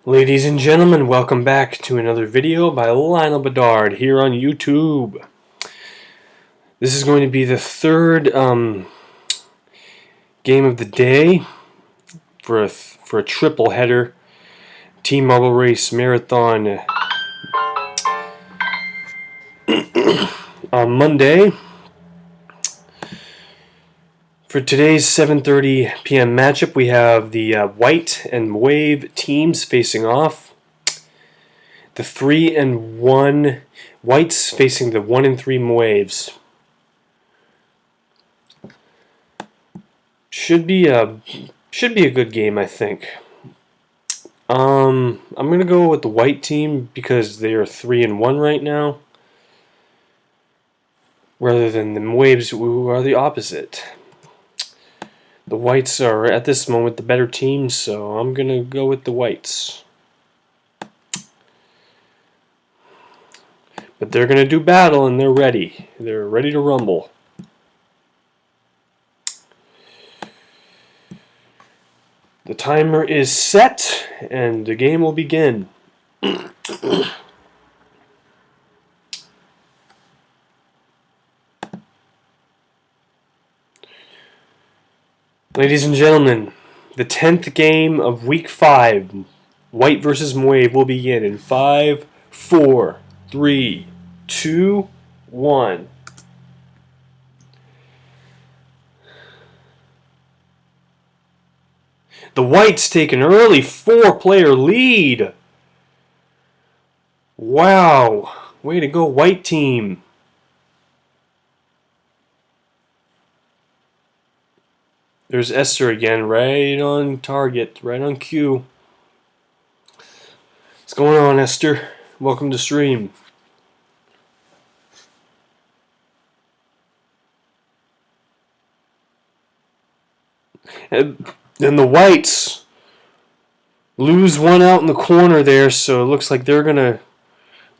Ladies and gentlemen, welcome back to another video by Lionel Bedard here on YouTube. This is going to be the third game of the day for a triple header Team Marble Race Marathon on Monday. For today's 7:30 p.m. matchup, we have the White and Mauve teams facing off. The 3 and 1 Whites facing the 1 and 3 Mauves. Should be a good game, I think. I'm gonna go with the White team because they are 3 and 1 right now, rather than the Mauves, who are the opposite. The Whites are at this moment the better team, so I'm gonna go with the Whites. But they're gonna do battle, and they're ready. They're ready to rumble. The timer is set, and the game will begin. Ladies and gentlemen, the 10th game of Week 5, White versus Mauve, will begin in 5, 4, 3, 2, 1. The Whites take an early 4-player lead. Wow. Way to go, White team. There's Esther again, right on target, right on cue. What's going on, Esther? Welcome to stream. And the Whites lose one out in the corner there, so it looks like they're going to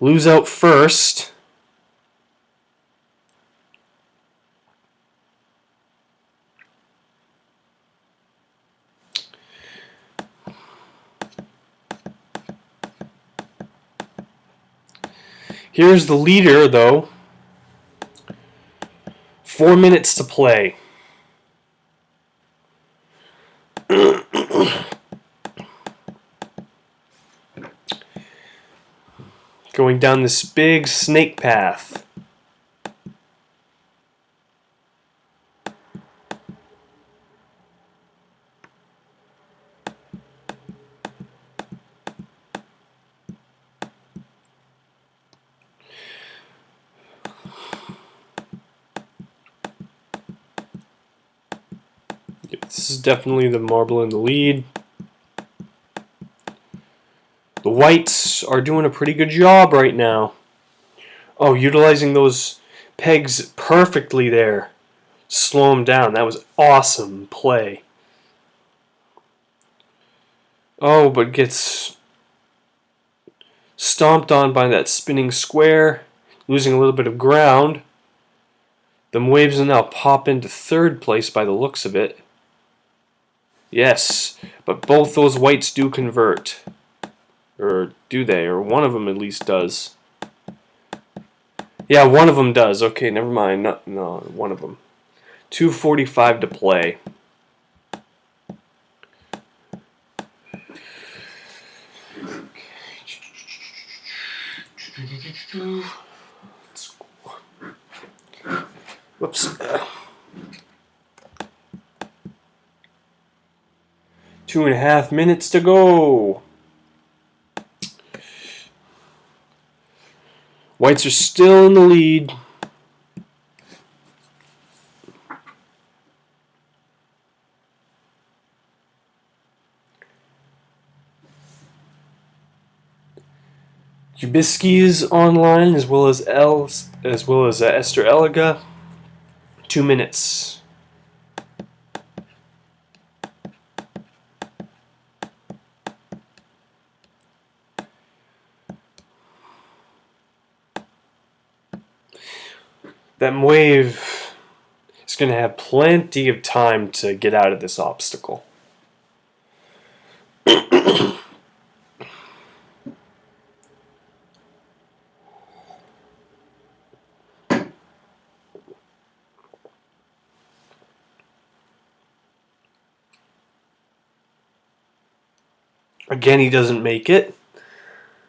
lose out first. Here's the leader, though. 4 minutes to play. Going down this big snake path. This is definitely the marble in the lead. The Whites are doing a pretty good job right now. Oh, utilizing those pegs perfectly there. Slow them down. That was awesome play. Oh, but gets stomped on by that spinning square, losing a little bit of ground. The Mauves will now pop into third place by the looks of it. Yes, but both those Whites do convert. Or do they? Or one of them at least does. Yeah, one of them does. Okay, never mind. No, one of them. 2:45 to play. Whoops. 2.5 minutes to go. Whites are still in the lead. Jabisky is online, as well as Esther Eliga. 2 minutes. That Mauve is going to have plenty of time to get out of this obstacle. Again, he doesn't make it.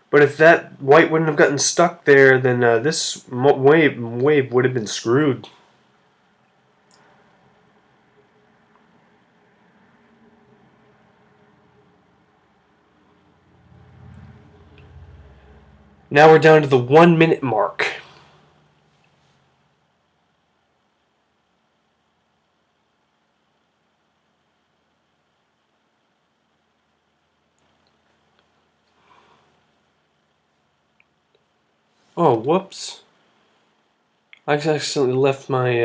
But if that white wouldn't have gotten stuck there, then this wave would have been screwed. Now we're down to the 1 minute mark. Oh, whoops. I accidentally left my...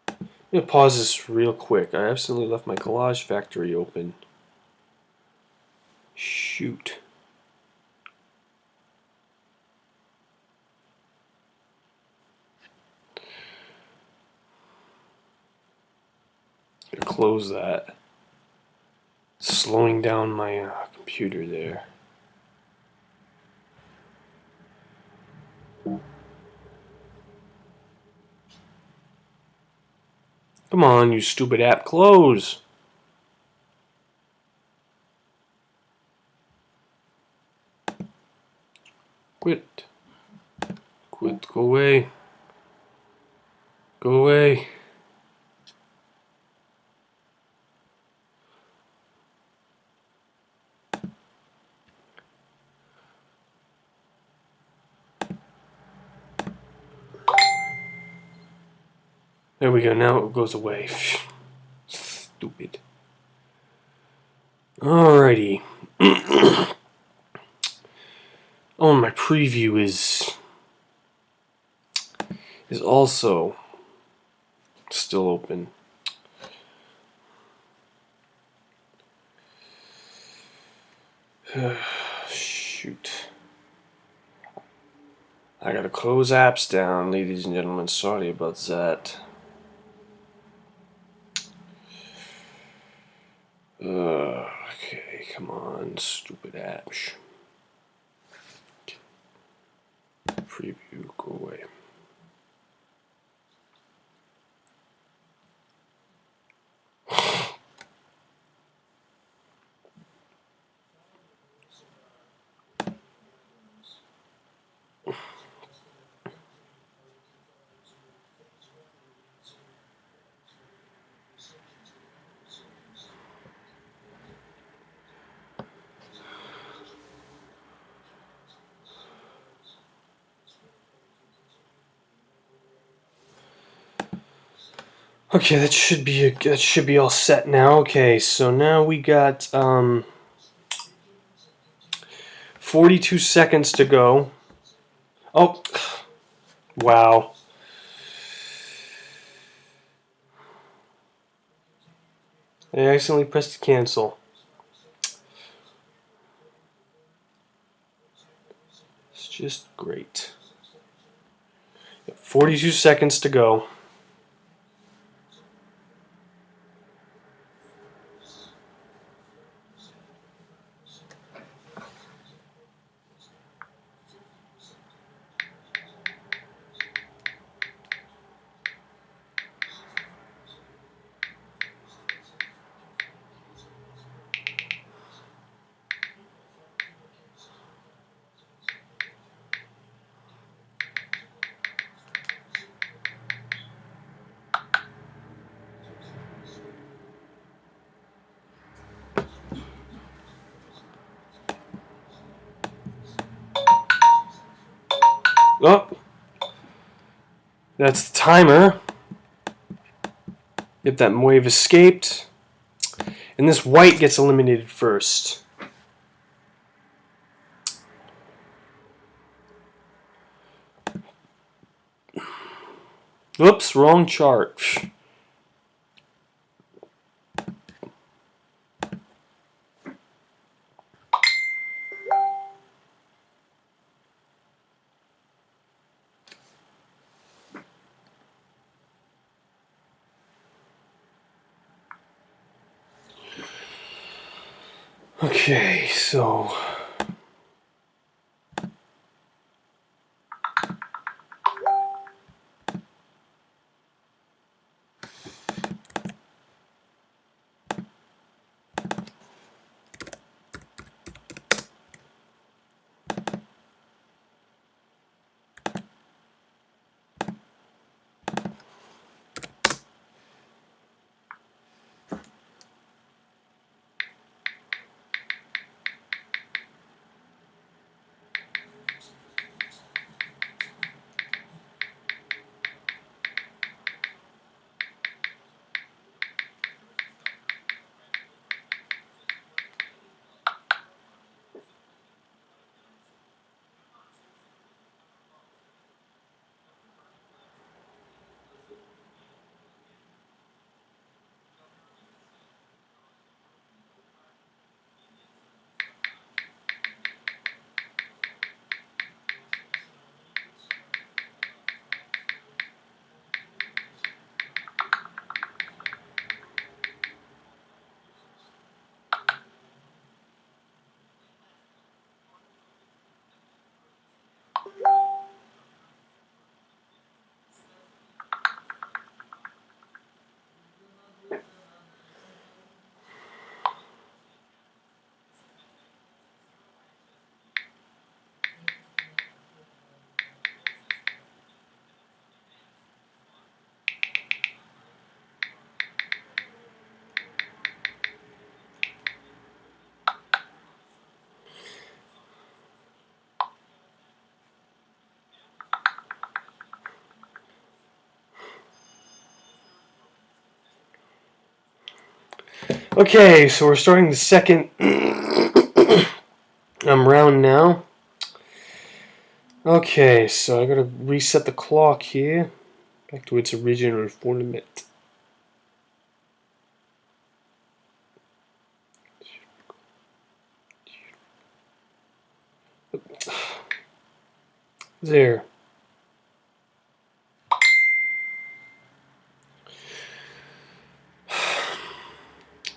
Let me pause this real quick. I accidentally left my collage factory open. Shoot. Gotta close that. Slowing down my computer there. Come on, you stupid app, close! Quit. Quit, go away. Go away. There we go, now it goes away. Stupid. Alrighty. Oh, my preview is also still open. Shoot. I gotta close apps down, ladies and gentlemen. Sorry about that. Okay, come on, stupid apps. Preview, go away. Okay, that should be all set now. Okay, so now we got 42 seconds to go. Oh, wow. I accidentally pressed cancel. It's just great. 42 seconds to go. Oh, that's the timer. If that wave escaped, and this white gets eliminated first. Oops, wrong chart. Okay, so Okay, so we're starting the second round now. Okay, so I gotta reset the clock here back to its original format. There.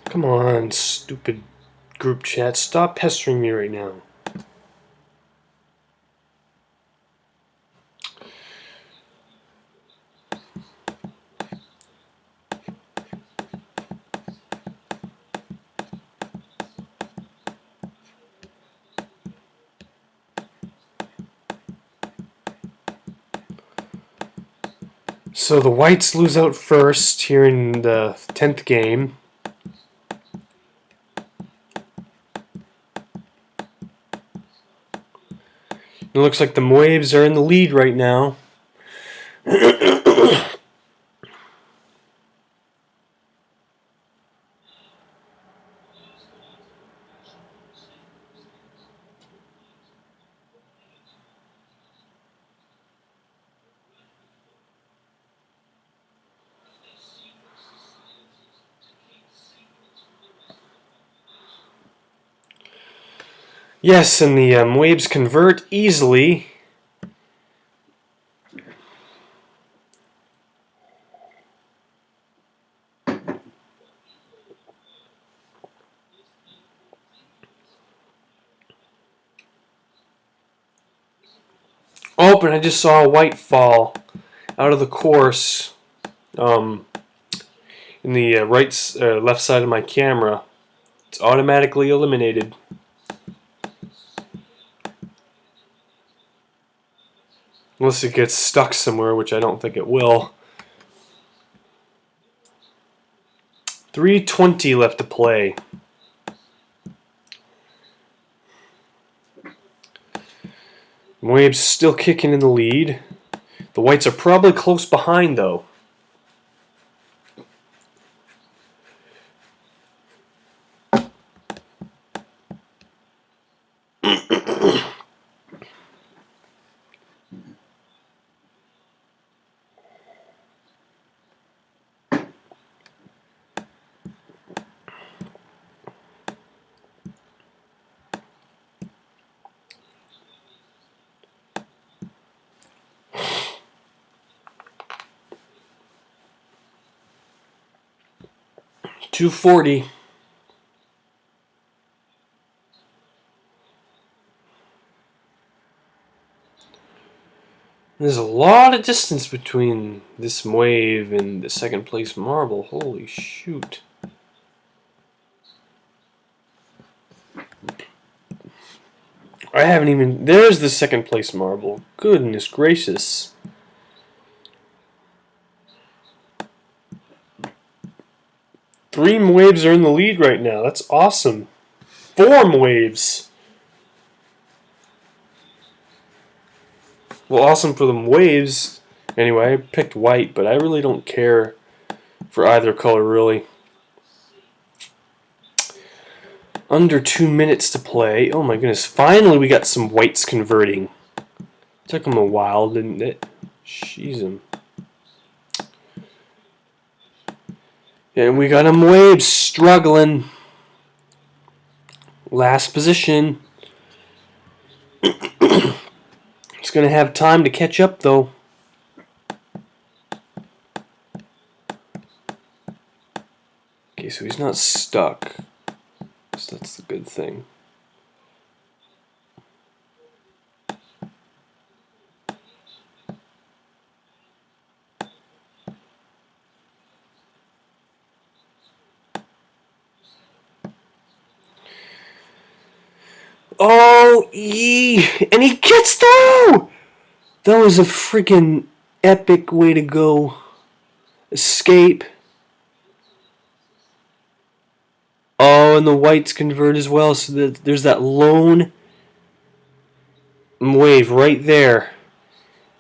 Come on, stupid group chat. Stop pestering me right now. So the whites lose out first here in the 10th game. It looks like the Mauves are in the lead right now. Yes, and the Mauves convert easily. Oh, and I just saw a white fall out of the course in the left side of my camera. It's automatically eliminated. Unless it gets stuck somewhere, which I don't think it will. 3:20 left to play. Mauves still kicking in the lead. The whites are probably close behind, though. .240. There's a lot of distance between this Mauve and the second place marble. Holy shoot. I haven't even... There's the second place marble. Goodness gracious. Three Mauves are in the lead right now. That's awesome. 4 Mauves. Well, awesome for the Mauves. Anyway, I picked white, but I really don't care for either color, really. Under 2 minutes to play. Oh my goodness. Finally, we got some whites converting. Took them a while, didn't it? Jeez. And we got a Mauve struggling. Last position. He's going to have time to catch up, though. Okay, so he's not stuck. So that's the good thing. Oh, and he gets through! That was a freaking epic way to go. Escape. Oh, and the whites convert as well, so that there's that lone Mauve right there.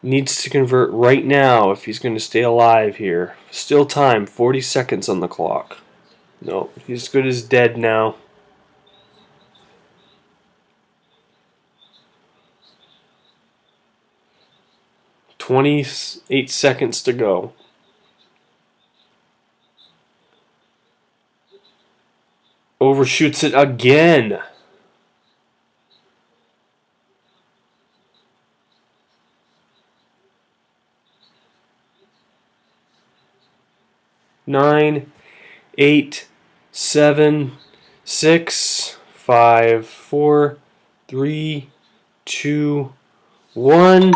Needs to convert right now if he's going to stay alive here. Still time, 40 seconds on the clock. No, he's good as dead now. 28 seconds to go. Overshoots it again. Nine, 8, 7, 6, 5, 4, 3, 2, 1.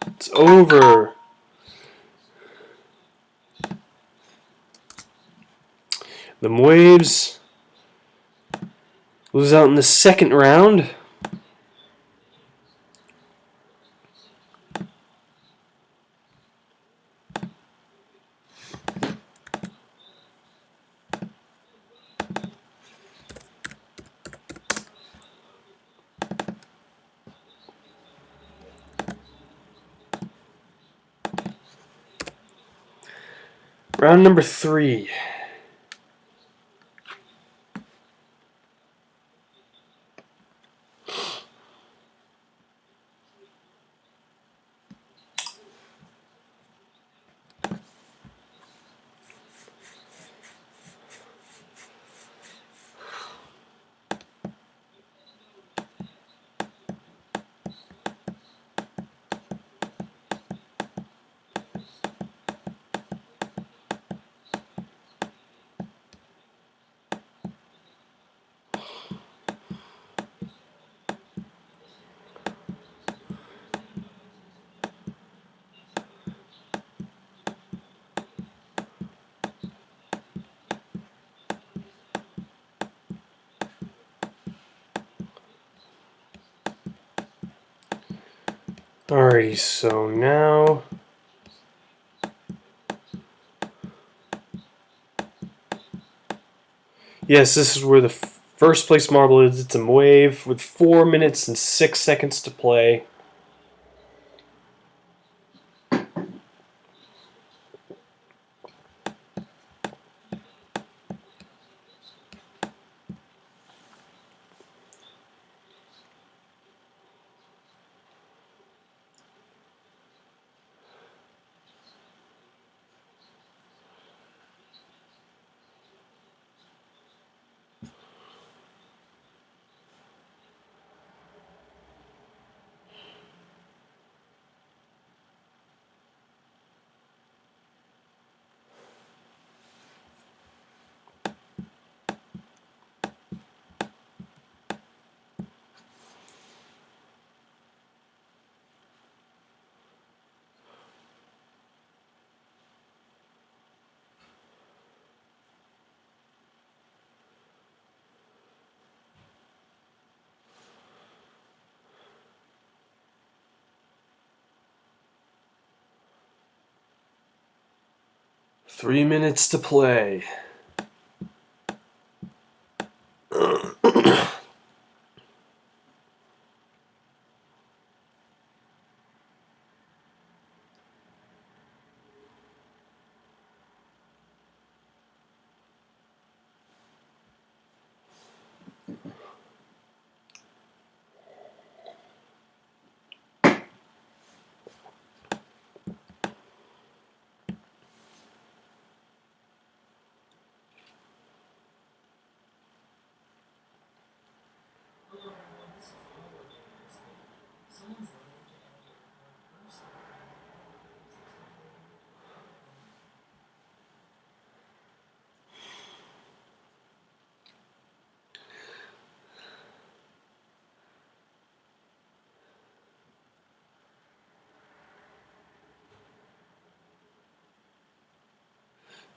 It's over. The Mauves lose out in the second round. Round number 3. Alrighty, so now yes, this is where the first place marble is. It's a Mauve with 4 minutes and 6 seconds to play. Three minutes to play.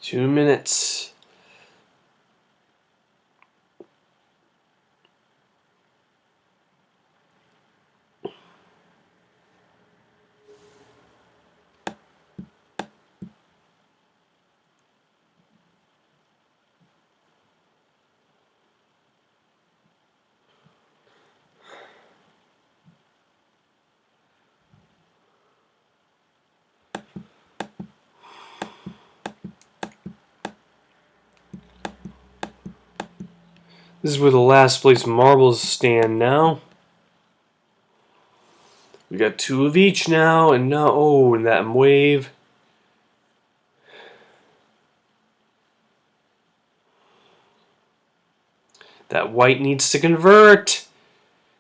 Two minutes. This is where the last place marbles stand now. We got 2 of each now, and now, oh, and that wave. That white needs to convert.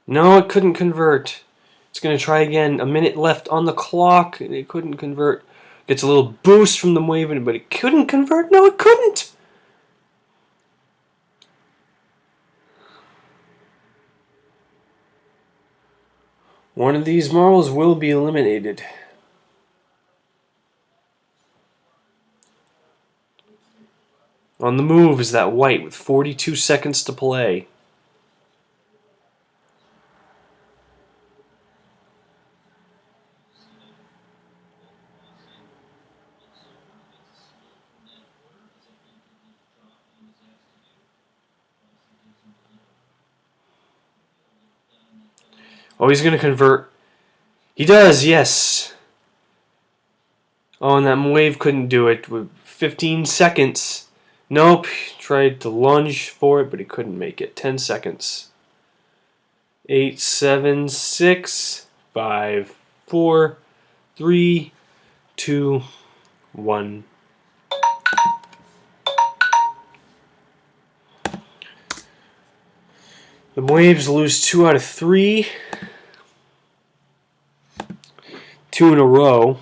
No, it couldn't convert. It's going to try again. A minute left on the clock, and it couldn't convert. Gets a little boost from the wave, but it couldn't convert. No, it couldn't. One of these marbles will be eliminated. On the move is that white with 42 seconds to play. Oh, he's going to convert. He does, yes. Oh, and that wave couldn't do it with 15 seconds. Nope. Tried to lunge for it, but he couldn't make it. 10 seconds. 8, 7, 6, 5, 4, 3, 2, 1. The Waves lose 2 out of 3. 2 in a row.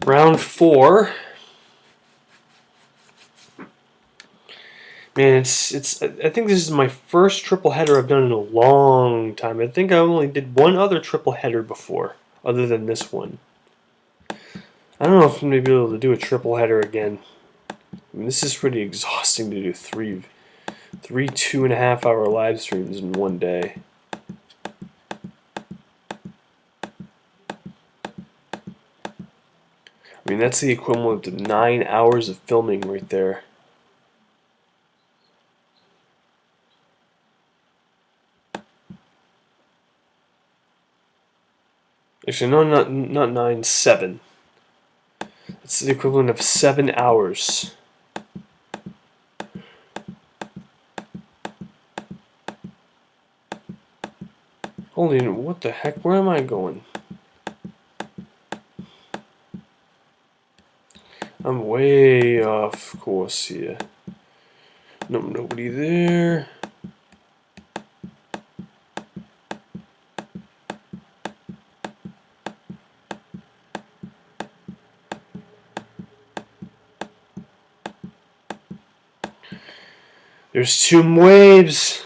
Round 4. Man, it's. I think this is my first triple header I've done in a long time. I think I only did one other triple header before, other than this one. I don't know if I'm gonna be able to do a triple header again. I mean, this is pretty exhausting to do three 2.5 hour live streams in one day. I mean, that's the equivalent of 9 hours of filming right there. Actually, no, not 9, 7. It's the equivalent of 7 hours. Holy, what the heck? Where am I going? I'm way off course here. Nope, nobody there. There's 2 waves.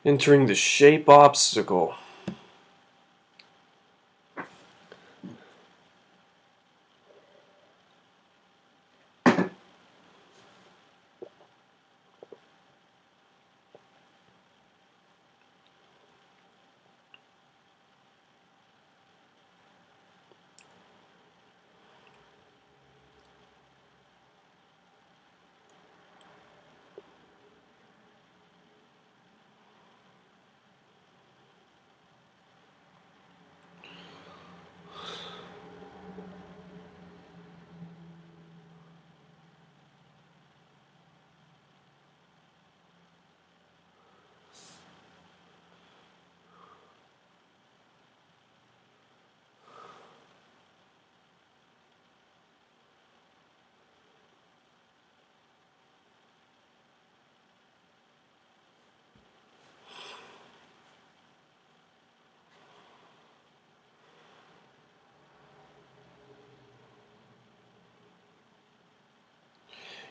Entering the shape obstacle.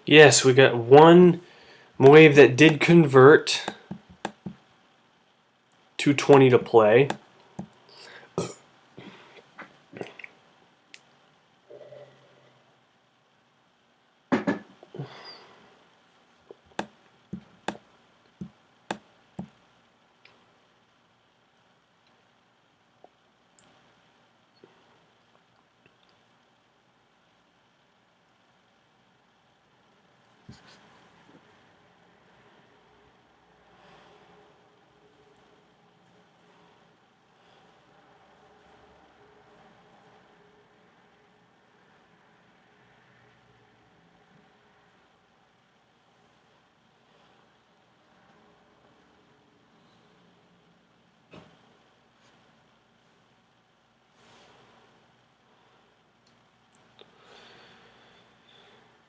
Yes, we got one wave that did convert. 220 to play.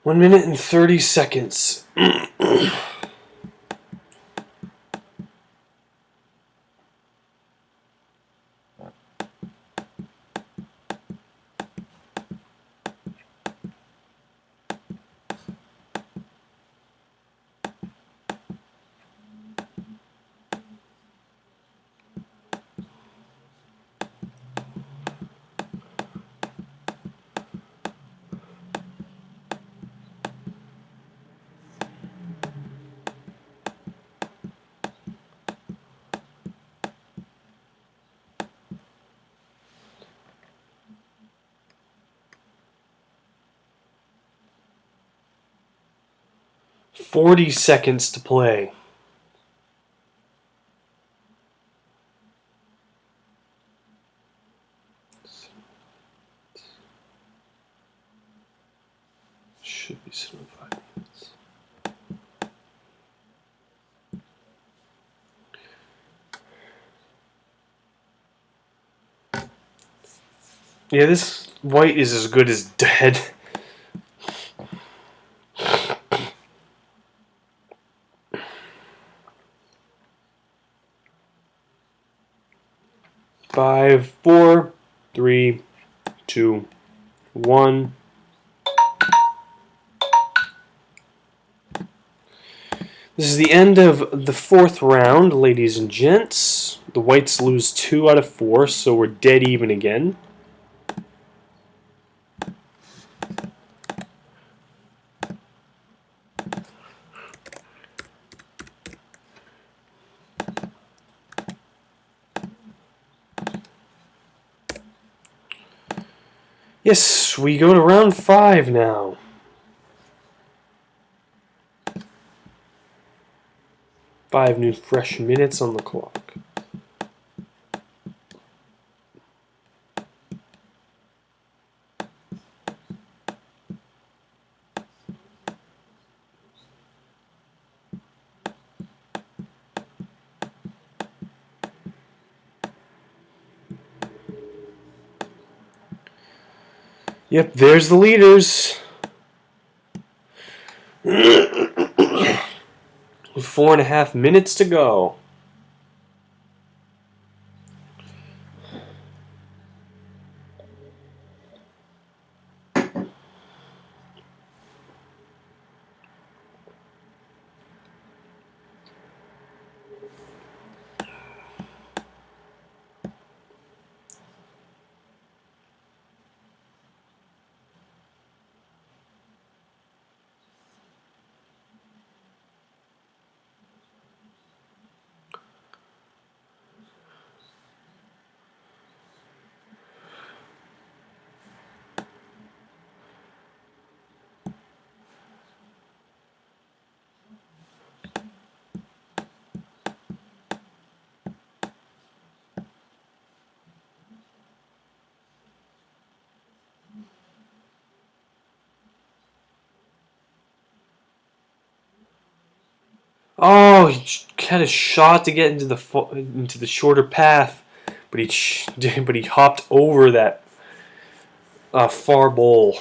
1 minute and 30 seconds. 40 seconds to play. Should be 75 minutes. Yeah, this white is as good as dead. Five, four, three, two, one. This is the end of the fourth round, ladies and gents. The whites lose 2 out of 4, so we're dead even again. Yes, we go to round 5 now. Five new fresh minutes on the clock. Yep, there's the leaders. With 4.5 minutes to go. Oh, he had a shot to get into the shorter path, but he hopped over that far bowl.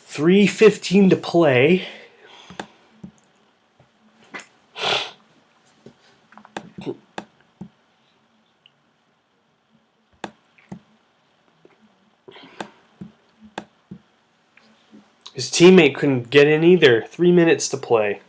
3:15 to play. His teammate couldn't get in either. 3 minutes to play.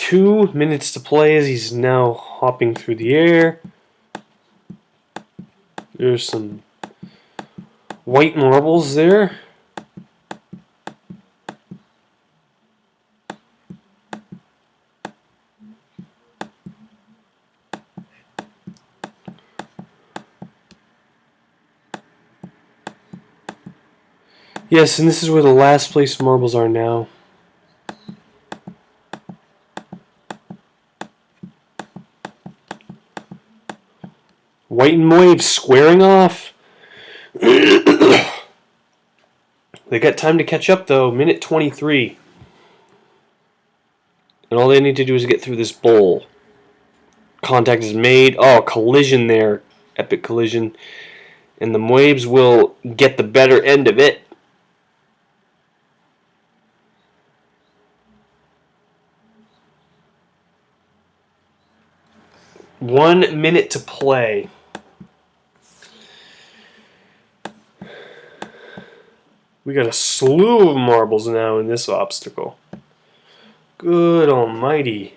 2 minutes to play as he's now hopping through the air. There's some white marbles there. Yes, and this is where the last place marbles are now. White and Mauve squaring off. They got time to catch up though. Minute 23. And all they need to do is get through this bowl. Contact is made. Oh, collision there. Epic collision. And the Mauves will get the better end of it. One minute to play. We got a slew of marbles now in this obstacle. Good almighty.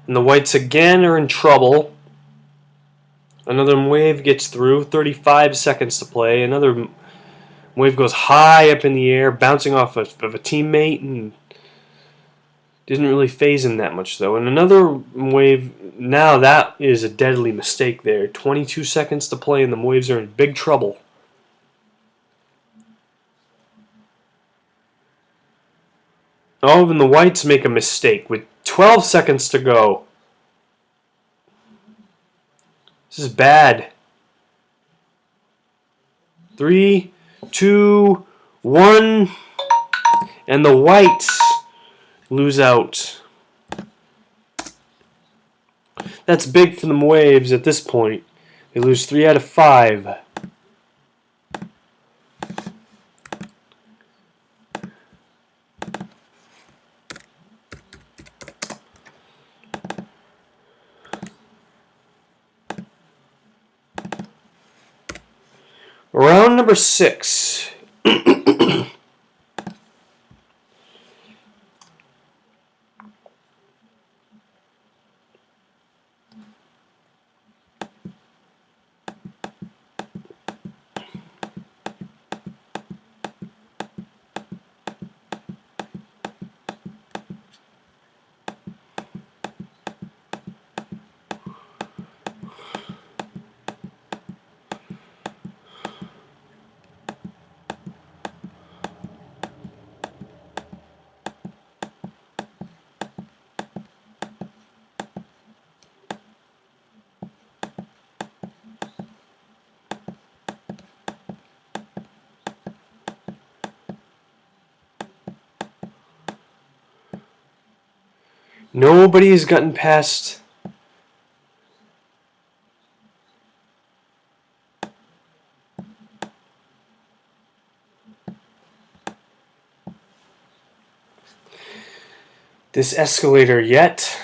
And the whites again are in trouble. Another Mauve gets through. 35 seconds to play. Another Mauve goes high up in the air, bouncing off of a teammate, and didn't really phase him that much though. And another Mauve, now that is a deadly mistake there. 22 seconds to play and the Mauves are in big trouble. Oh, and the whites make a mistake with 12 seconds to go. This is bad. 3, 2, 1, and the whites lose out. That's big for the Mauves at this point. They lose 3 out of 5. Round number 6. Nobody has gotten past this escalator yet.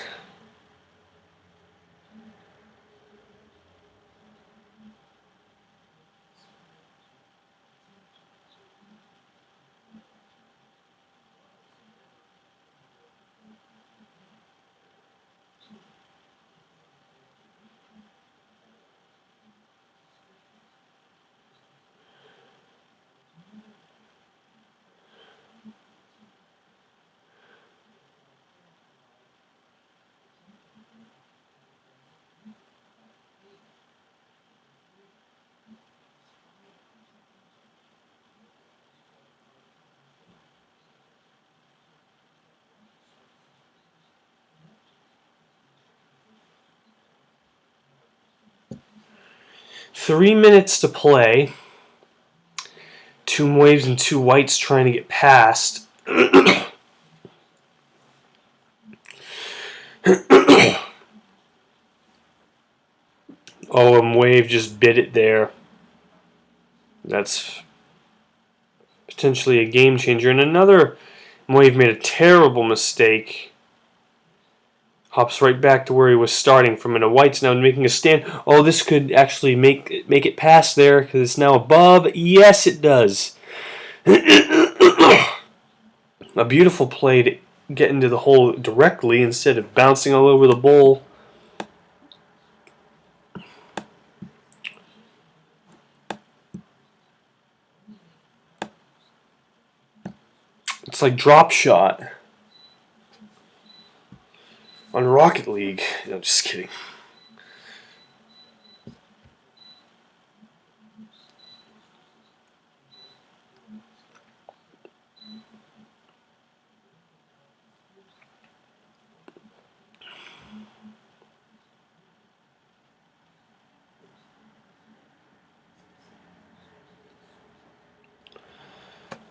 Three minutes to play. 2 Mauves and 2 whites trying to get past. Oh, a Mauve just bit it there. That's potentially a game changer. And another Mauve made a terrible mistake. Hops right back to where he was starting from, and a white's now making a stand. Oh, this could actually make it past there because it's now above. Yes, it does. A beautiful play to get into the hole directly instead of bouncing all over the bowl. It's like drop shot on Rocket League. No, just kidding.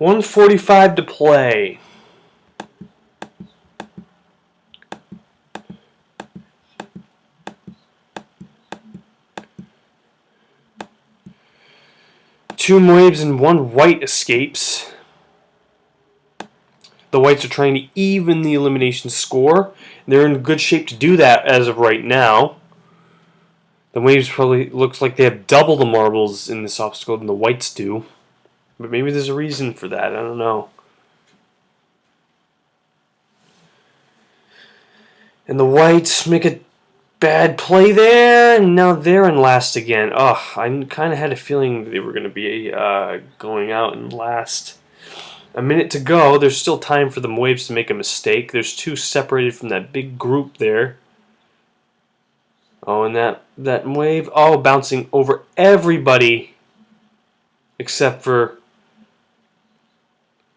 $145 to play. Two Mauves and one white escapes. The whites are trying to even the elimination score. They're in good shape to do that as of right now. The Mauves probably looks like they have double the marbles in this obstacle than the whites do. But maybe there's a reason for that. I don't know. And the whites make a bad play there, and now they're in last again. Oh, I kind of had a feeling they were going to be going out in last. A minute to go. There's still time for the Mauves to make a mistake. There's two separated from that big group there. Oh, and that Mauve, bouncing over everybody except for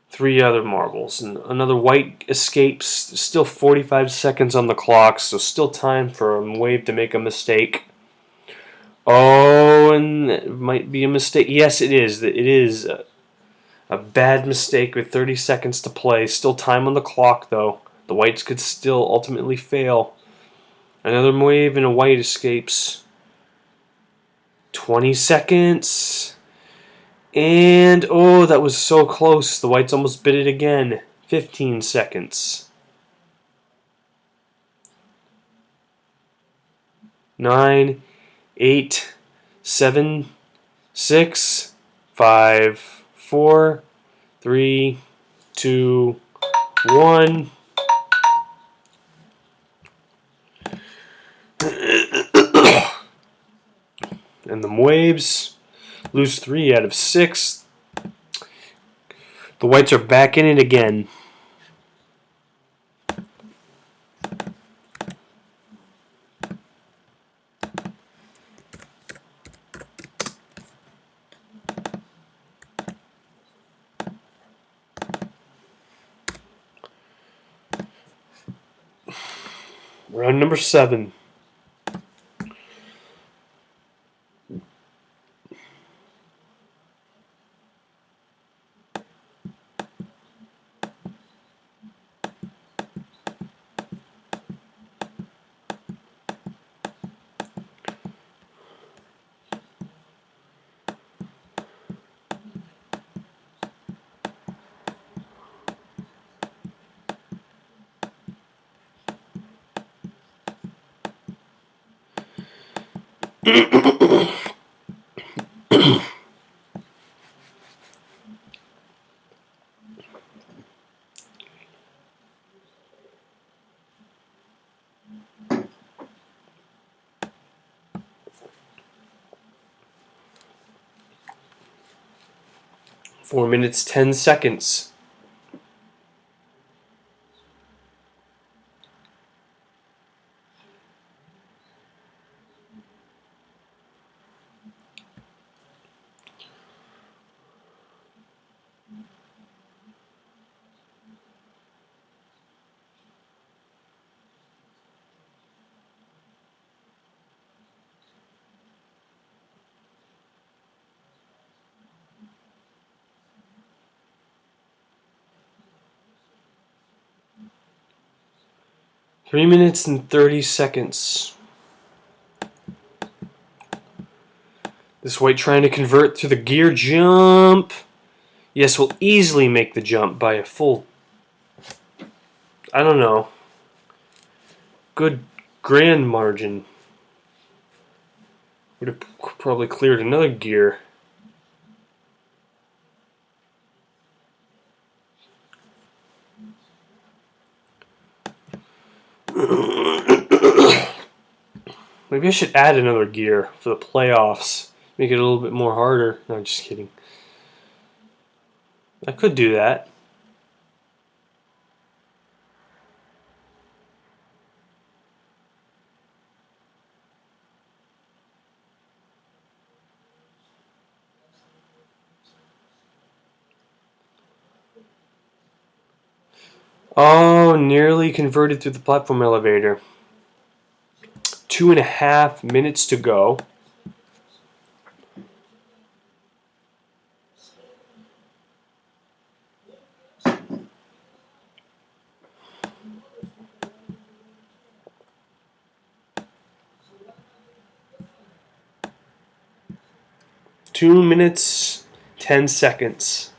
three other marbles. And another white escapes. Still 45 seconds on the clock, so still time for a Mauve to make a mistake. Oh, and it might be a mistake. Yes, it is. It is a bad mistake with 30 seconds to play. Still time on the clock, though. The whites could still ultimately fail. Another Mauve and a white escapes. 20 seconds. And, oh, that was so close. The whites almost bit it again. 15 seconds. 9, 8, 7, 6, 5, 4, 3, 2, 1. And the Mauves lose 3 out of 6. The whites are back in it again. Round number 7. Four minutes, 10 seconds. Three minutes and 30 seconds. This white trying to convert through the gear jump. Yes, will easily make the jump by a full... I don't know. good grand margin. Would have probably cleared another gear. Maybe I should add another gear for the playoffs. Make it a little bit more harder. No, just kidding. I could do that. Oh, nearly converted through the platform elevator. 2.5 minutes to go. Two minutes, 10 seconds.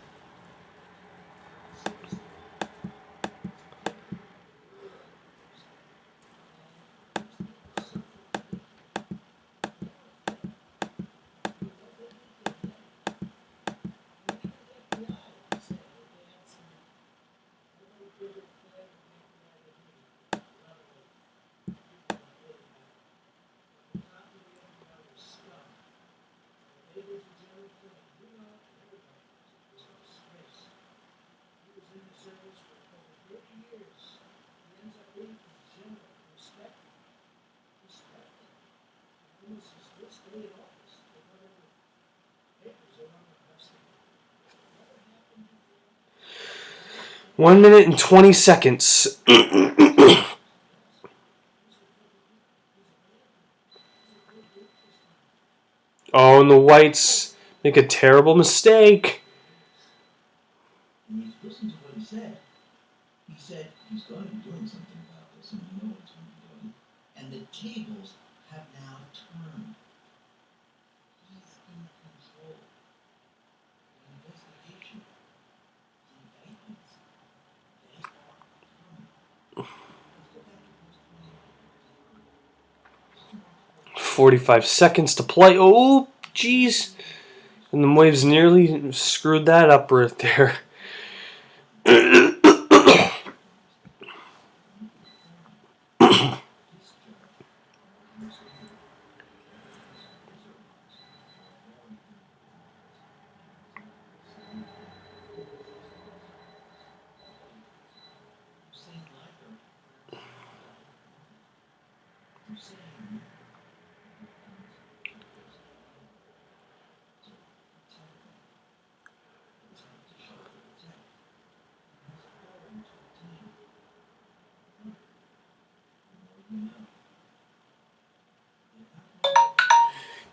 One minute and 20 seconds. Oh, and the whites make a terrible mistake. Listen to what he said. He said he's going to be doing something about this, and we know what he's going to be doing. And the tables have now turned. He's in control. The investigation, the indictments, they are coming. Let's go back to verse 45 seconds to play. Oh, jeez. And the Waves nearly screwed that up right there.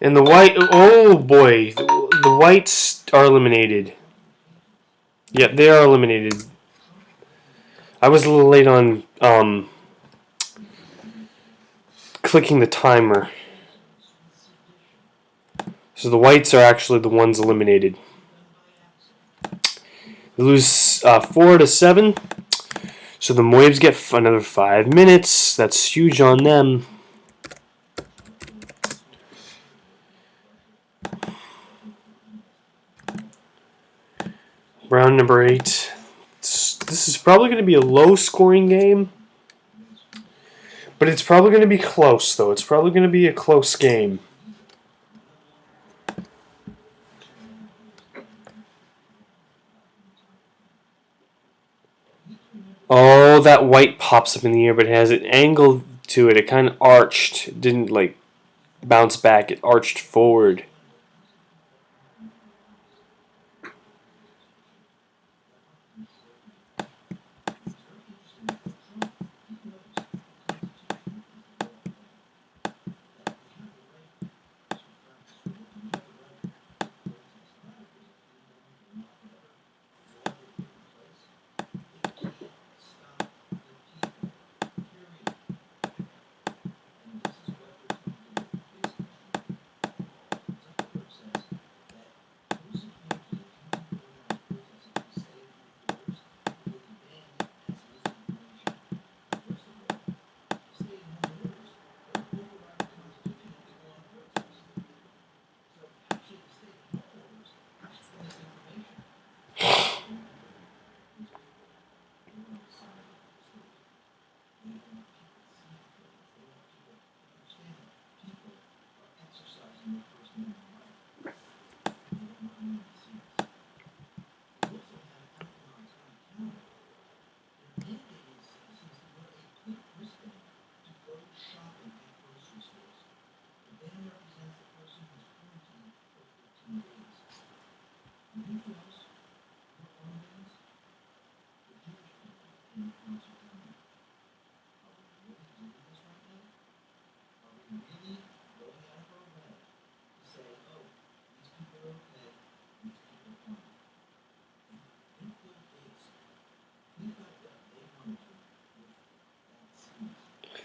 And the white, oh boy, the whites are eliminated. Yep, they are eliminated. I was a little late on clicking the timer. So the whites are actually the ones eliminated. They lose 4-7. So the Waves get another 5 minutes. That's huge on them. Round number 8. This is probably going to be a low-scoring game. But it's probably going to be close, though. It's probably going to be a close game. Oh, that white pops up in the air, but it has an angle to it. It kind of arched. It didn't, like, bounce back. It arched forward.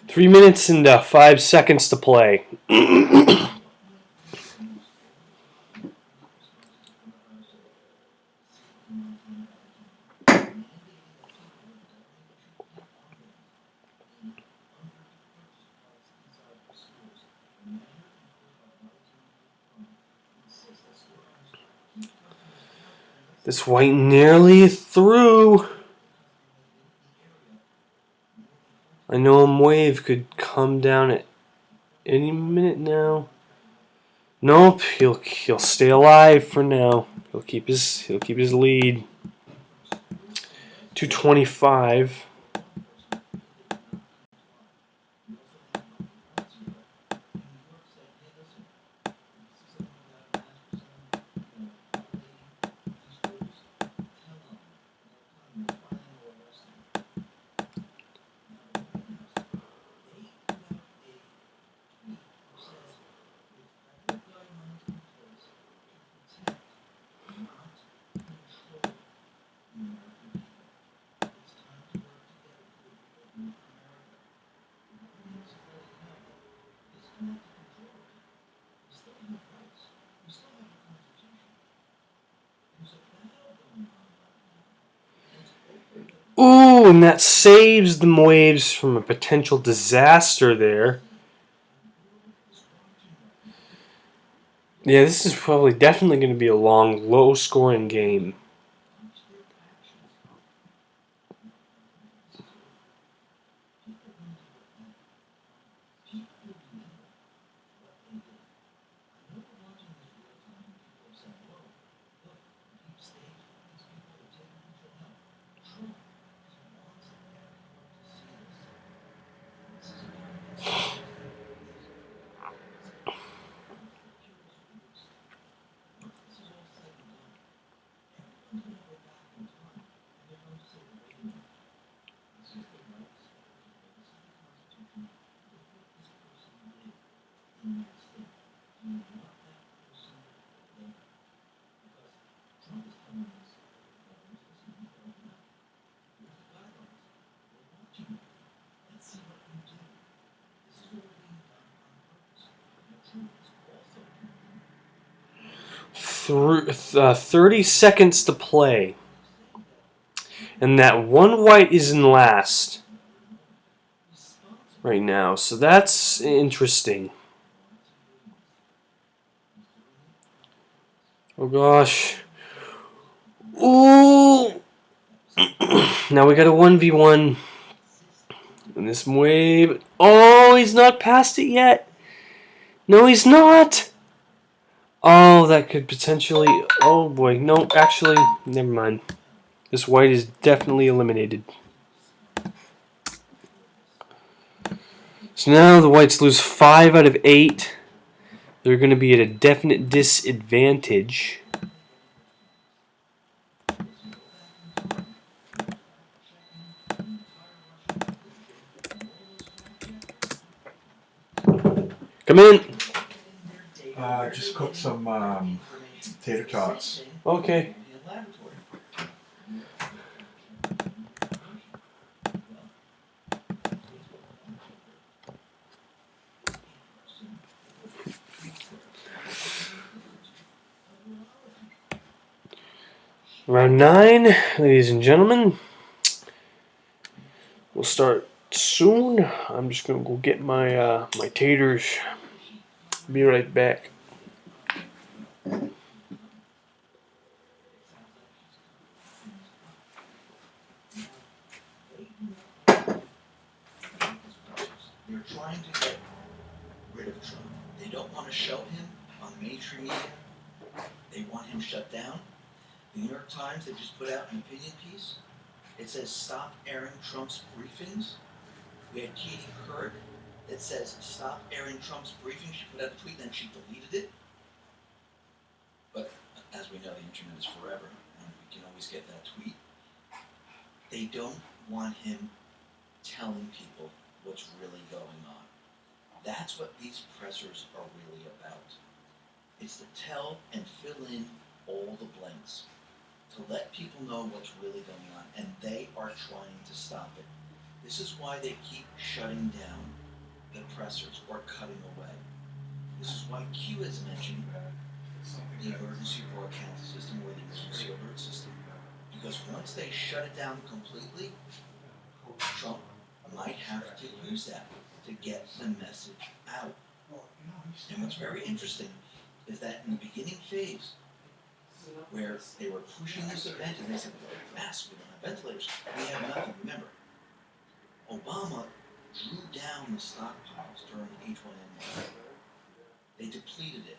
3 minutes and 5 seconds to play. This white nearly through. I know a Mauve could come down at any minute now. Nope, he'll stay alive for now. He'll keep his lead. 225. Ooh, and that saves the Mauves from a potential disaster there. Yeah, this is probably definitely going to be a long, low-scoring game. Through 30 seconds to play. And that one white is in last right now, so that's interesting. Oh gosh. Ooh! Now we got a 1v1. And this Mauve. Oh, he's not past it yet. No, he's not. Oh, that could potentially. Oh boy. No, actually, never mind. This white is definitely eliminated. So now the whites lose 5 out of 8. They're going to be at a definite disadvantage. Come in. Just cook some tater tots. Okay. Round 9, ladies and gentlemen. We'll start soon. I'm just gonna go get my my taters. Be right back. They're trying to get rid of Trump. They don't want to show him on mainstream media. They want him shut down. The New York Times, they just put out an opinion piece. It says, stop airing Trump's briefings. We had Katie Couric that says, stop airing Trump's briefings. She put out a tweet and then she deleted it. But as we know, the internet is forever, and we can always get that tweet. They don't want him telling people what's really going on. That's what these pressers are really about. It's to tell and fill in all the blanks, to let people know what's really going on, and they are trying to stop it. This is why they keep shutting down the pressers or cutting away. This is why Q has mentioned the emergency broadcast system or the emergency alert system. Because once they shut it down completely, Trump might have to use that to get the message out. And what's very interesting is that in the beginning phase, where they were pushing this event and they said, masks, we don't have ventilators, we have nothing. Remember, Obama drew down the stockpiles during H1N1. They depleted it.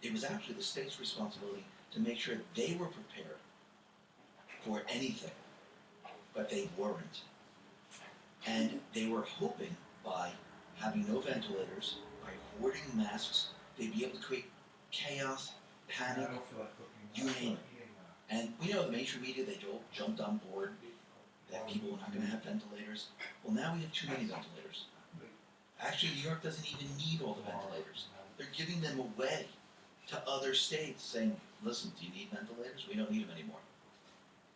It was actually the state's responsibility to make sure they were prepared for anything, but they weren't. And they were hoping by having no ventilators, by hoarding masks, they'd be able to create chaos, panic, you name it. And we know the mainstream media, they all jumped on board that people were not going to have ventilators. Well, now we have too many ventilators. Actually, New York doesn't even need all the ventilators. They're giving them away to other states, saying, listen, do you need ventilators? We don't need them anymore.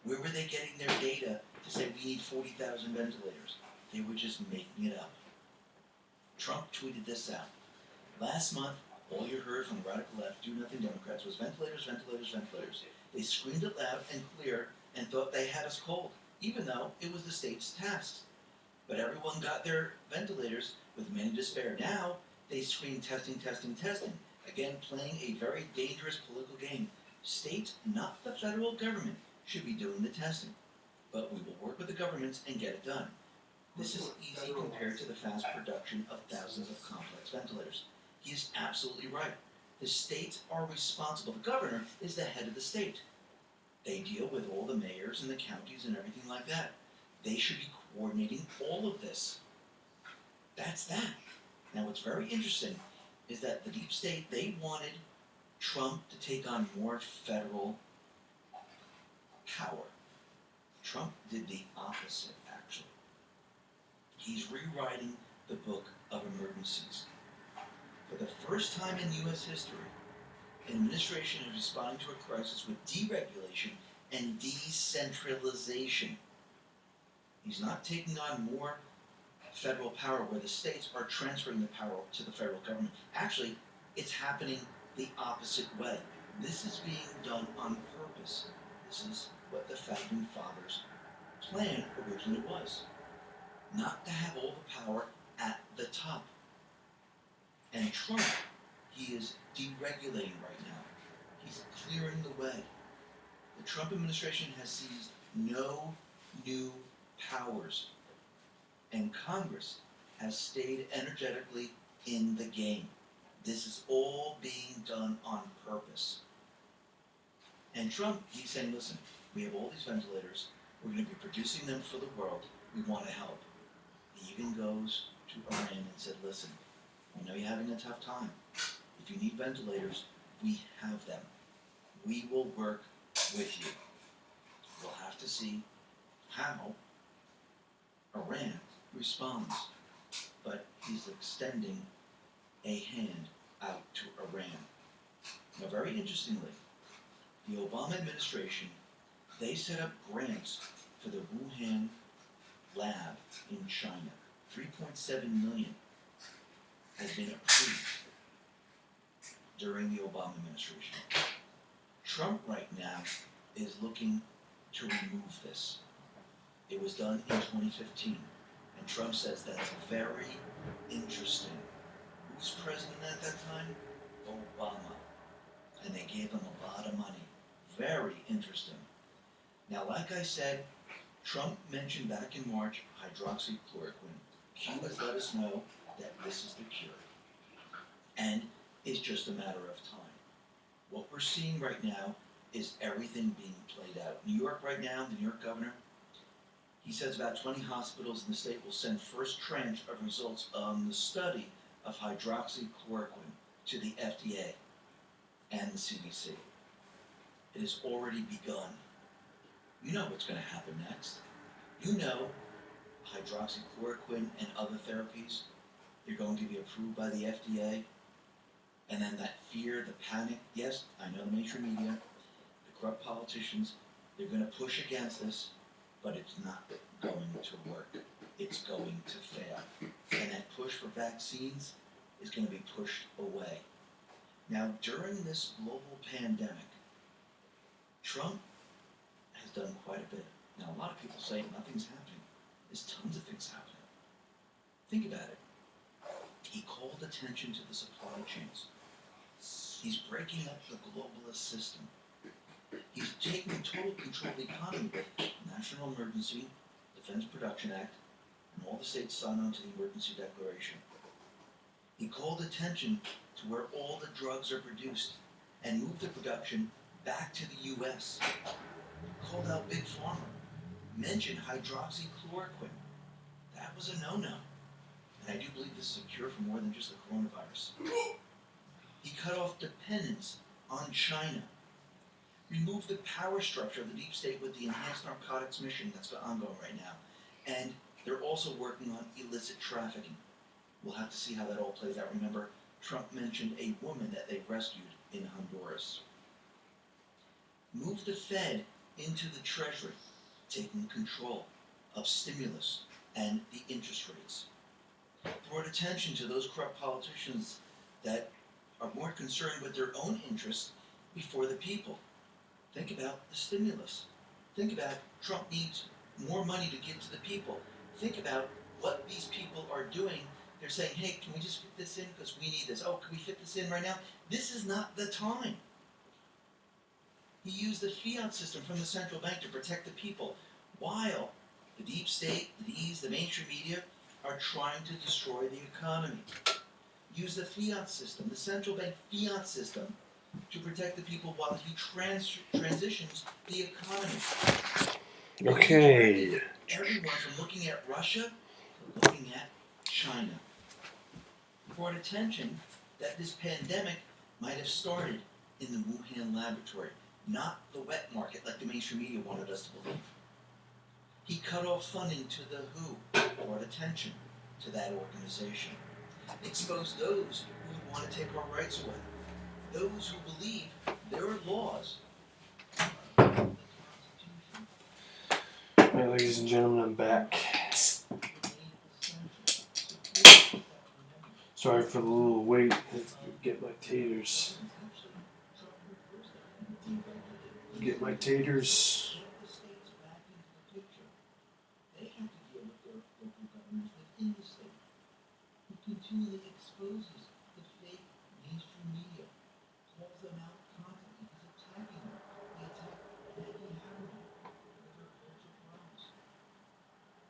Where were they getting their data to say we need 40,000 ventilators? They were just making it up. Trump tweeted this out. Last month, all you heard from the radical left, do-nothing Democrats, was ventilators, ventilators, ventilators. They screamed it loud and clear and thought they had us cold, even though it was the state's task. But everyone got their ventilators with many despair. Now, they scream testing, testing, testing. Again, playing a very dangerous political game. States, not the federal government, should be doing the testing. But we will work with the governments and get it done. This is easy compared to the fast production of thousands of complex ventilators. He is absolutely right. The states are responsible. The governor is the head of the state. They deal with all the mayors and the counties and everything like that. They should be coordinating all of this. That's that. Now what's very interesting is that the deep state, they wanted Trump to take on more federal power. Trump did the opposite, actually. He's rewriting the book of emergencies. For the first time in U.S. history, an administration is responding to a crisis with deregulation and decentralization. He's not taking on more federal power where the states are transferring the power to the federal government. Actually, it's happening the opposite way. This is being done on purpose. This is what the founding fathers' plan originally was. Not to have all the power at the top. And Trump, he is deregulating right now. He's clearing the way. The Trump administration has seized no new powers. And Congress has stayed energetically in the game. This is all being done on purpose. And Trump, he's saying, listen, we have all these ventilators. We're going to be producing them for the world. We want to help. He even goes to Iran and said, listen, we know you're having a tough time. If you need ventilators, we have them. We will work with you. We'll have to see how Iran responds. But he's extending a hand out to Iran. Now, very interestingly, the Obama administration, they set up grants for the Wuhan lab in China. $3.7 million has been approved during the Obama administration. Trump right now is looking to remove this. It was done in 2015, and Trump says that's very interesting. Who's president at that time? Obama. And they gave him a lot of money. Very interesting. Now, like I said, Trump mentioned back in March hydroxychloroquine. Q has let us know that this is the cure. And it's just a matter of time. What we're seeing right now is everything being played out. New York right now, the New York governor, he says about 20 hospitals in the state will send first tranche of results on the study of hydroxychloroquine to the FDA and the CDC. It has already begun. You know what's going to happen next. You know hydroxychloroquine and other therapies, they're going to be approved by the FDA. And then that fear, the panic, yes, I know the mainstream media, the corrupt politicians, they're going to push against this, but it's not going to work. it's going to fail. And that push for vaccines is going to be pushed away. Now, during this global pandemic, Trump has done quite a bit. Now, a lot of people say nothing's happening. There's tons of things happening. Think about it. He called attention to the supply chains. He's breaking up the globalist system. He's taking total control of the economy with National Emergency, Defense Production Act, and all the states signed on to the Emergency Declaration. He called attention to where all the drugs are produced and moved the production back to the U.S. Called out Big Pharma, mentioned hydroxychloroquine. That was a no-no. And I do believe this is a cure for more than just the coronavirus. He cut off dependence on China. Removed the power structure of the deep state with the enhanced narcotics mission that's ongoing right now. And they're also working on illicit trafficking. We'll have to see how that all plays out. Remember, Trump mentioned a woman that they rescued in Honduras. Moved the Fed into the Treasury, taking control of stimulus and the interest rates. Brought attention to those corrupt politicians that are more concerned with their own interests before the people. Think about the stimulus. Think about Trump needs more money to give to the people. Think about what these people are doing. They're saying, hey, can we just fit this in because we need this? Oh, can we fit this in right now? This is not the time. He used the fiat system from the central bank to protect the people, while the deep state, the mainstream media, are trying to destroy the economy. Use the fiat system, the central bank fiat system, to protect the people while he transitions the economy. Okay. Everyone from looking at Russia to looking at China. Brought attention that this pandemic might have started in the Wuhan laboratory, not the wet market like the mainstream media wanted us to believe. He cut off funding to the WHO, brought attention to that organization. Exposed those who would want to take our rights away. Those who believe there are laws. Alright, ladies and gentlemen, I'm back. Sorry for the little wait. Let's get my taters. Get my taters. They have to deal with their local governments within the state, who continually exposes the fake mainstream media, calls them out constantly, is attacking them. They attack Maggie Haberman with her culture crimes.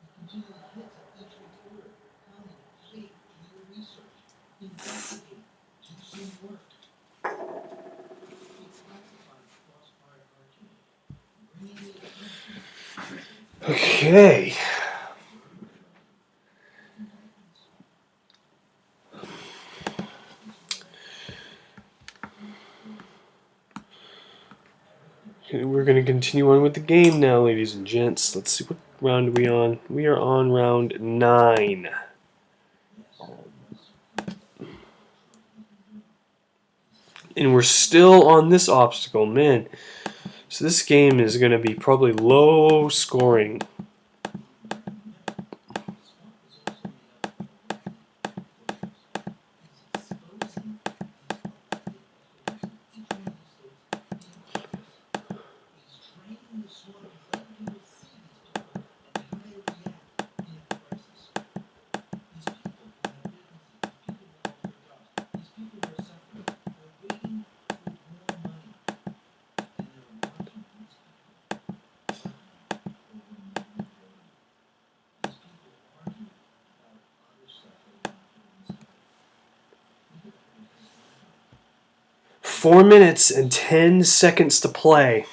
He continually hits at each reporter, telling them, hey, do your research, investigate, do some work. He classified crossfire cartoon, bringing the attention. Okay. We're going to continue on with the game now, ladies and gents. Let's see, what round are we on? We are on round 9. And we're still on this obstacle, man. So this game is going to be probably low scoring. Four minutes and 10 seconds to play.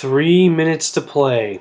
3 minutes to play.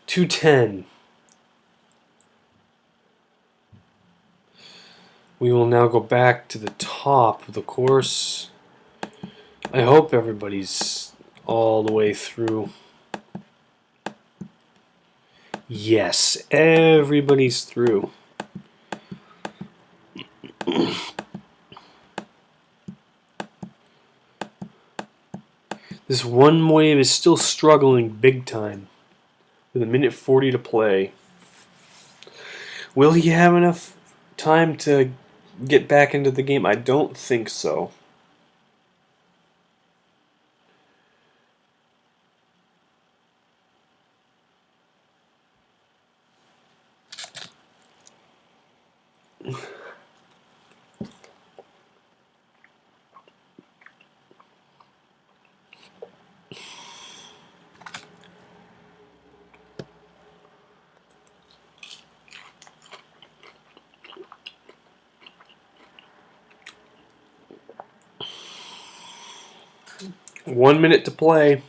.210. We will now go back to the top of the course. I hope everybody's all the way through. Yes, everybody's through. This one wave is still struggling big time with 1:40 to play. Will he have enough time to get back into the game? I don't think so. One minute to play.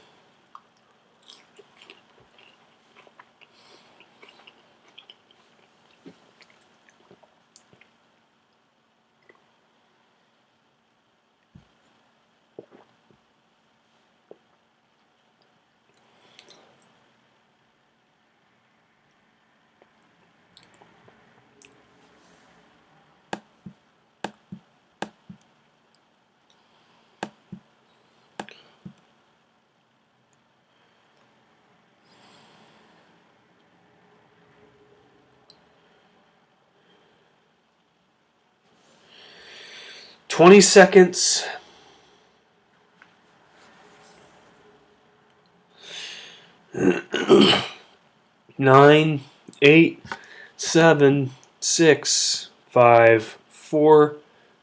.20 seconds. Nine, 8, 7, 6, 5, 4,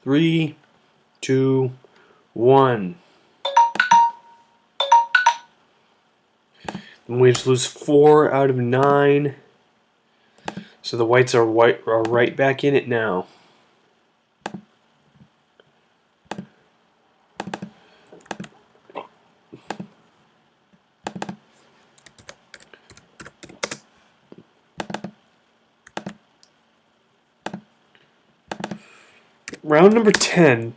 3, 2, 1. The Waves lose 4 out of 9. So the Whites are right back in it now. Round number 10.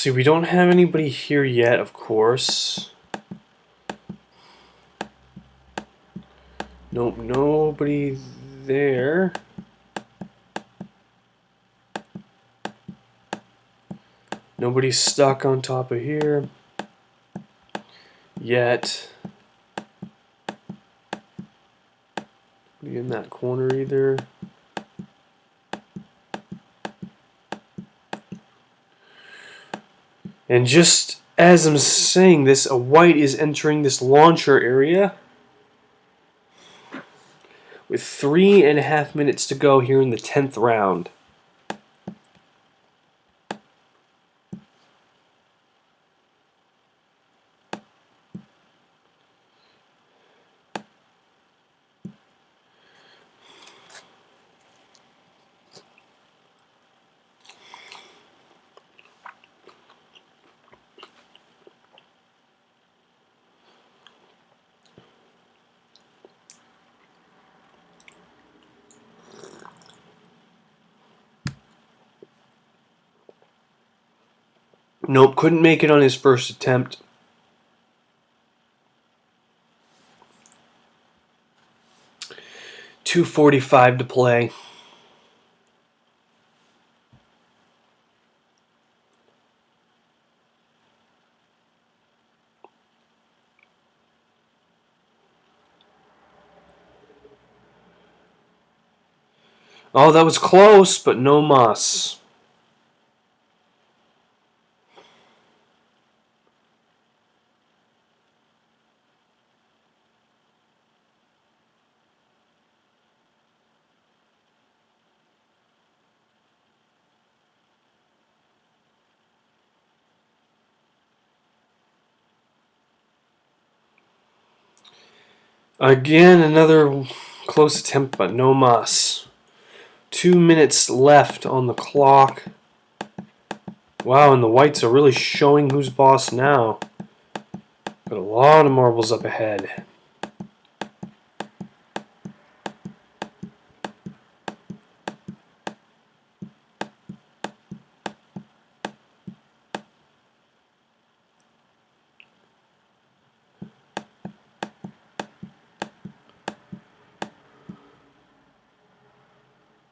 See, we don't have anybody here yet, of course. Nope, nobody there. Nobody's stuck on top of here yet. Nobody in that corner either. And just as I'm saying this, a White is entering this launcher area with 3.5 minutes to go here in the 10th round. Nope, couldn't make it on his first attempt. .245 to play. Oh, that was close, but no muss. Again, another close attempt, but no muss. 2 minutes left on the clock. Wow, and the whites are really showing who's boss now. Got a lot of marbles up ahead.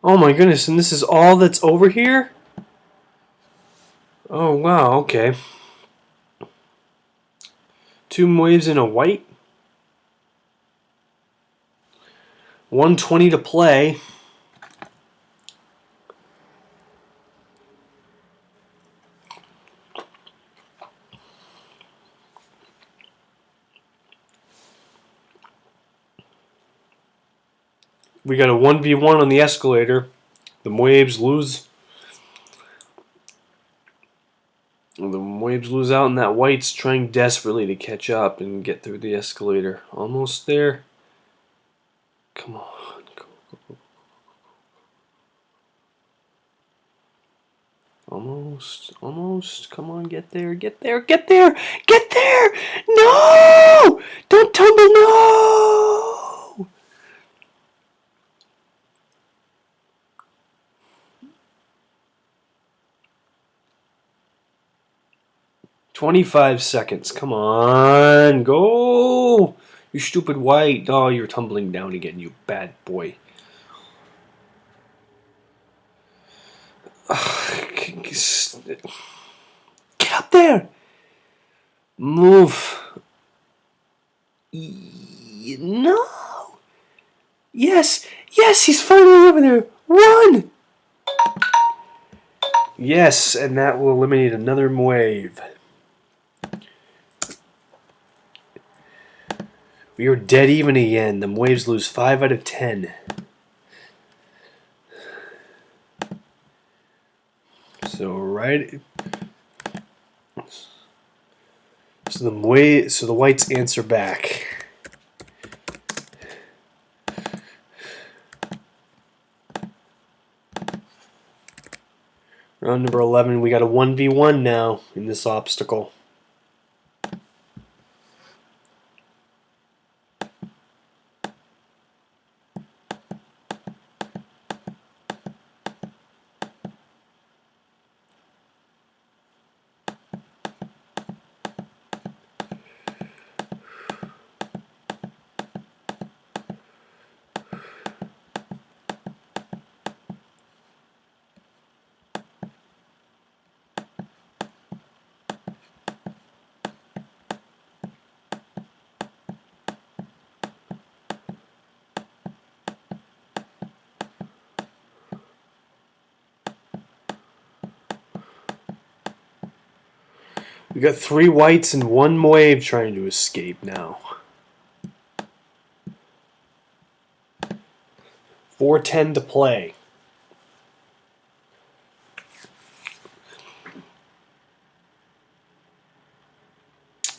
Oh my goodness, and this is all that's over here? Oh wow, okay. 2 waves and a white. 120 to play. We got a 1v1 on the escalator. The waves lose. The waves lose out, and that white's trying desperately to catch up and get through the escalator. Almost there. Come on. Go, go, go. Almost. Almost. Come on, get there. Get there. Get there. Get there. No! Don't tumble. No! "25 seconds. Come on. Go. You stupid white. Oh, you're tumbling down again, you bad boy. Get up there. Move. No. Yes. Yes, he's finally over there. Run. Yes, and that will eliminate another wave. We are dead even again. The waves lose 5 out of 10. So so the whites answer back. Round number 11, we got a 1v1 now in this obstacle. We got 3 whites and 1 wave trying to escape now. 4:10 to play.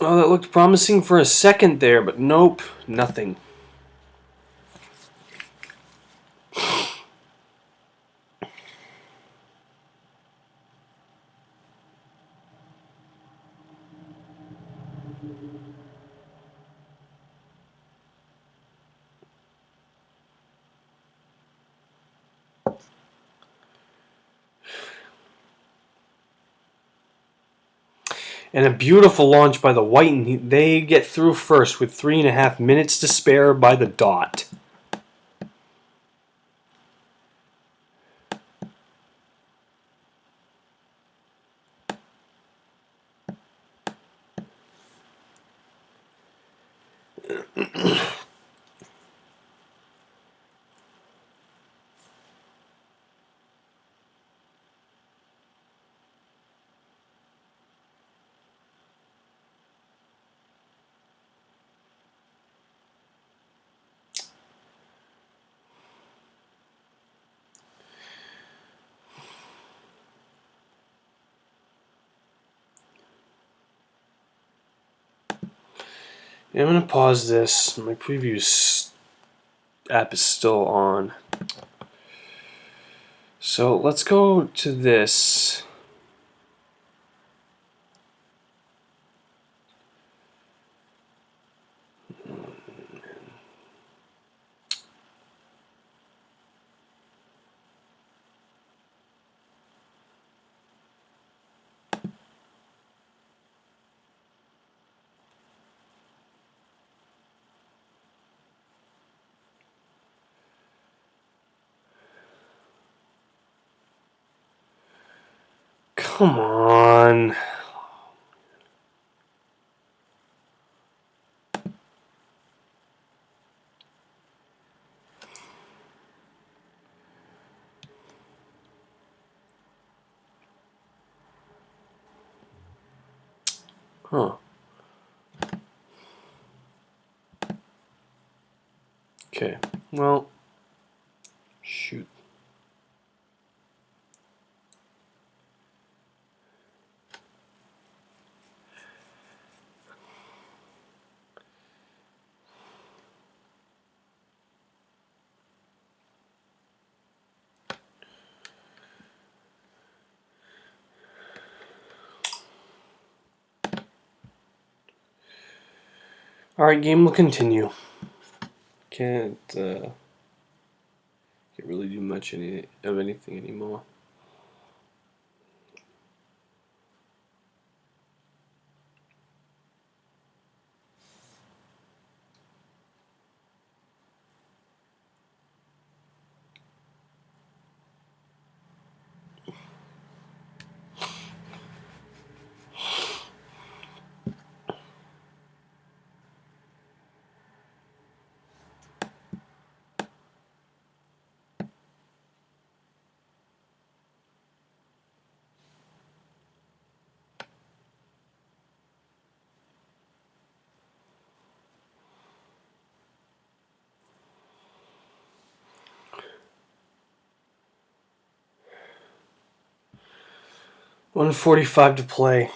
Oh, that looked promising for a second there, but nope, nothing. And a beautiful launch by the white, and they get through first with 3.5 minutes to spare by the dot. I'm going to pause this. My preview app is still on. So let's go to this. Come on. Huh. Okay. Well, shoot. Alright, game will continue. Can't really do much of anything anymore. $1:45 to play.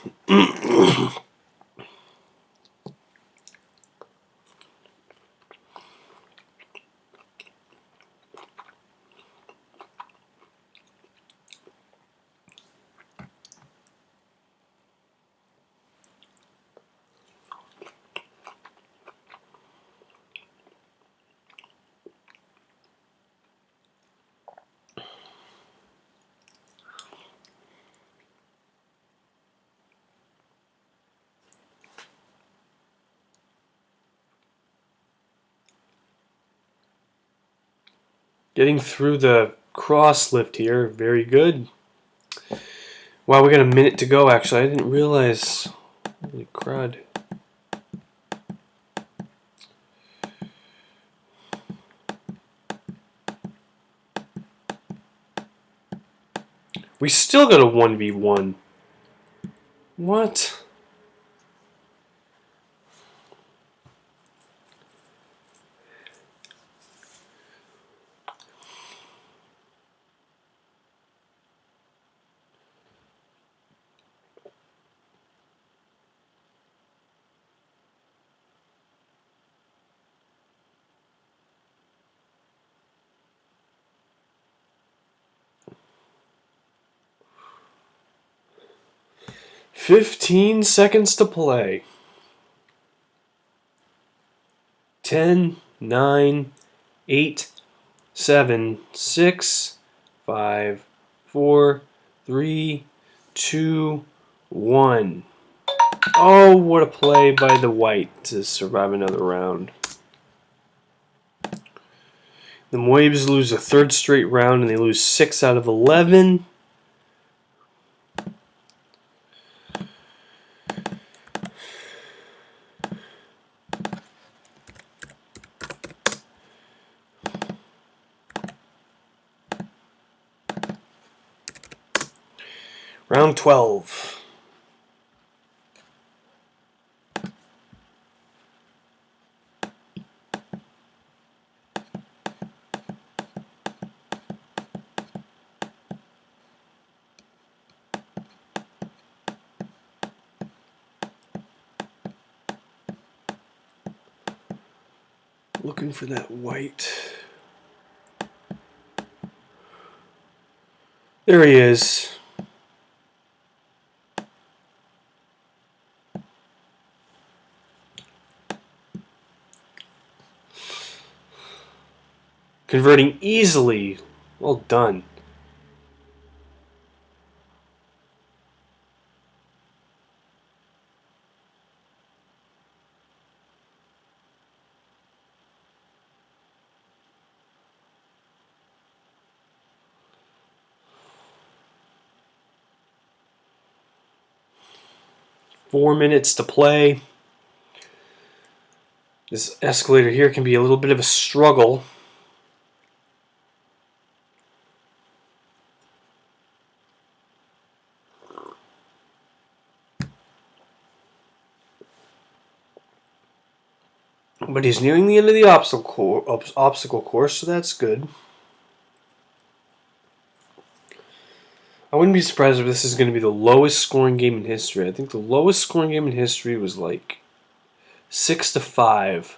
Getting through the cross lift here, very good. Wow, we got a minute to go actually. I didn't realize. Holy crud. We still got a 1v1. What? "15 seconds to play. 10, 9, 8, 7, 6, 5, 4, 3, 2, 1. Oh, what a play by the white to survive another round. The Mauves lose a third straight round, and they lose 6 out of 11. Round 12. Looking for that white. There he is. Converting easily. Well done. Four minutes to play. This escalator here can be a little bit of a struggle. But he's nearing the end of the obstacle course, so that's good. I wouldn't be surprised if this is going to be the lowest scoring game in history. I think the lowest scoring game in history was like 6-5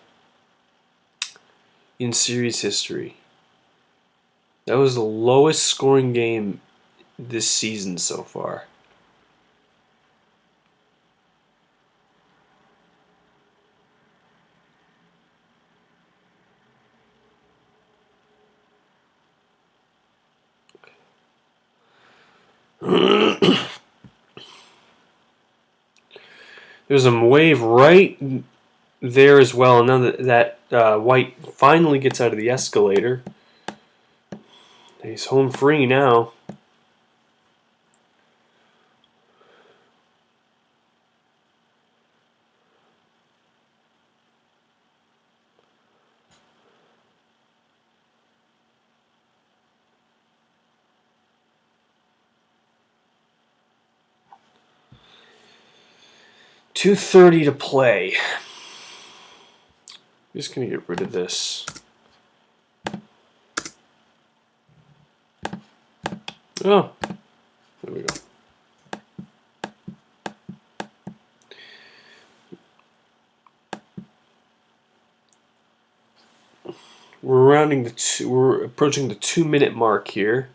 in series history. That was the lowest scoring game this season so far. There's a wave right there as well. Now that white finally gets out of the escalator. He's home free now. .230 to play. I'm just going to get rid of this. Oh, there we go. We're approaching the 2-minute mark here.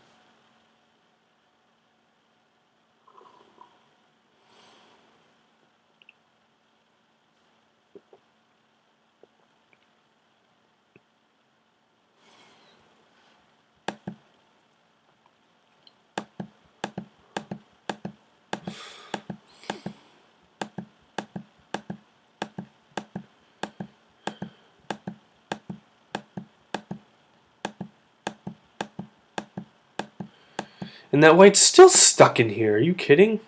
And that white's still stuck in here. Are you kidding?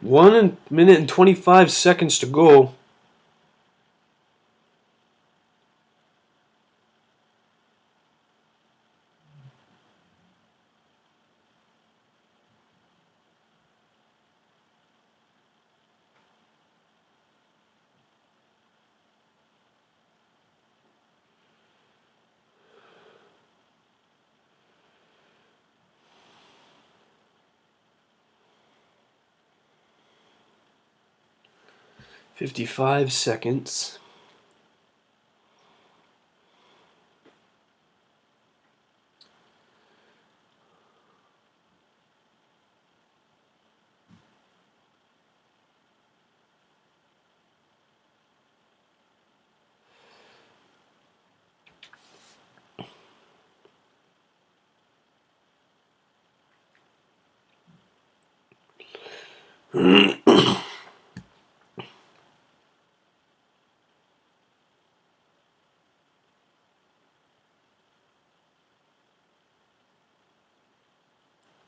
1 minute and 25 seconds to go. .55 seconds.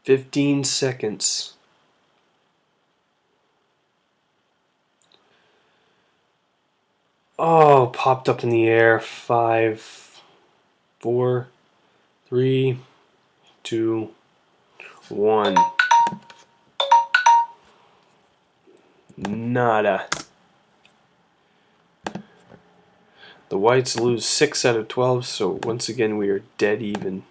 15 seconds. Oh, popped up in the air. 5, 4, 3, 2, 1. Nada. The whites lose 6 out of 12, so once again we are dead even.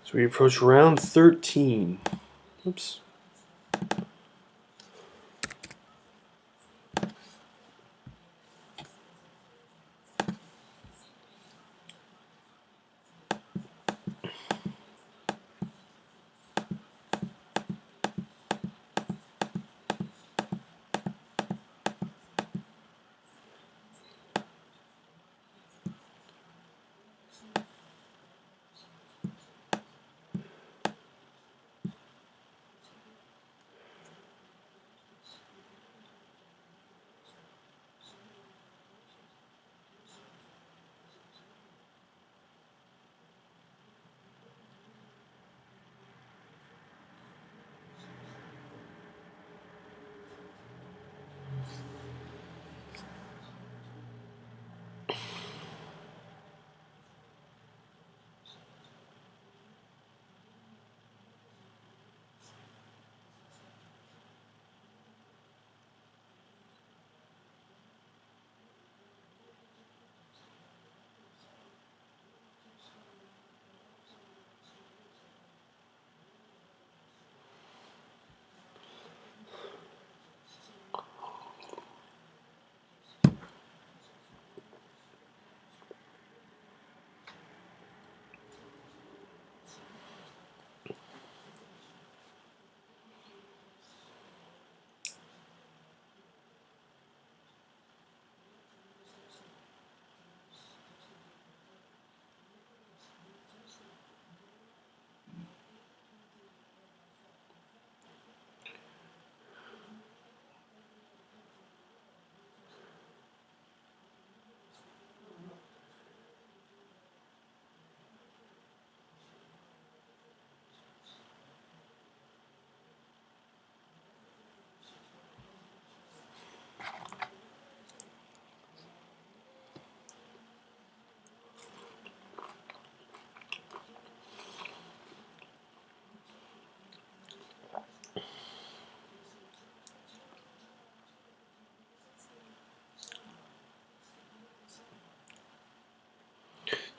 So we approach round 13. Oops.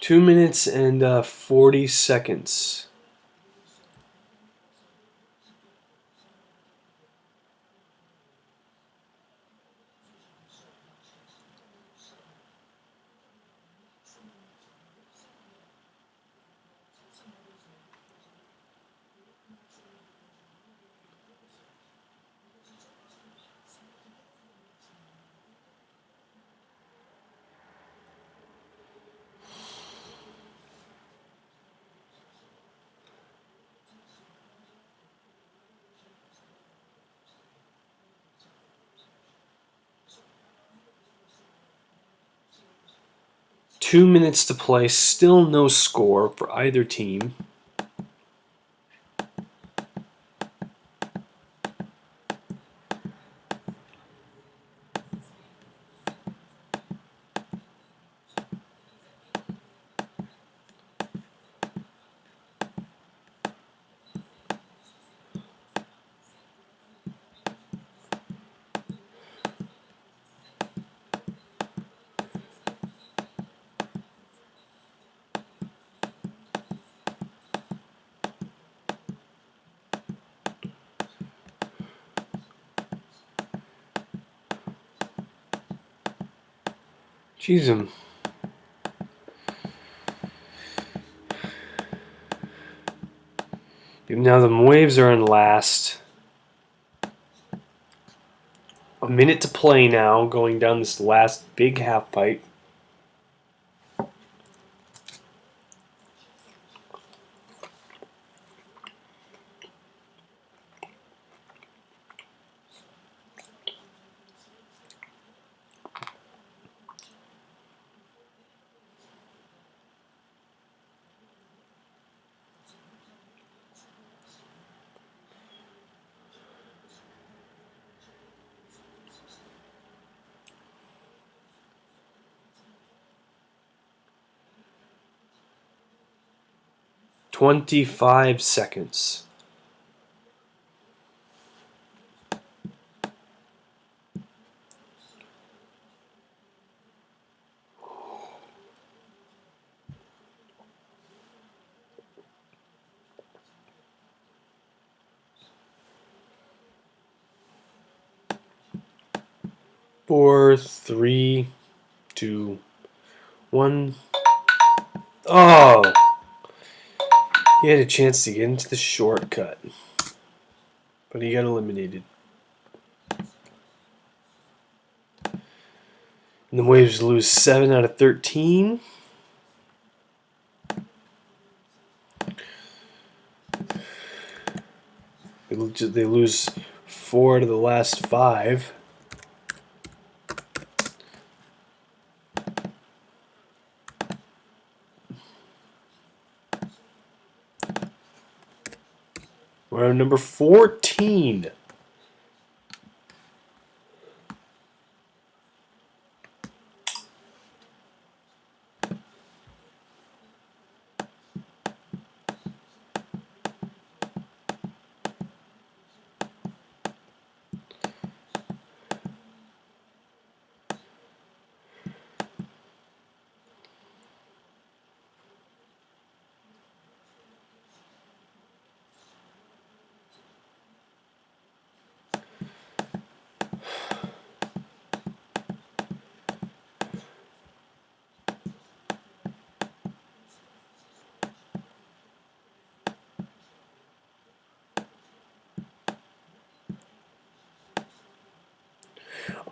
Two minutes and 40 seconds. Two minutes to play, still no score for either team. Jeez, now the Mauves are in last. A minute to play now, going down this last big half pipe. 25 seconds. Four, three, two, one. Oh! He had a chance to get into the shortcut, but he got eliminated. And the Waves lose 7 out of 13. They lose 4 out of the last 5. We're on number 14.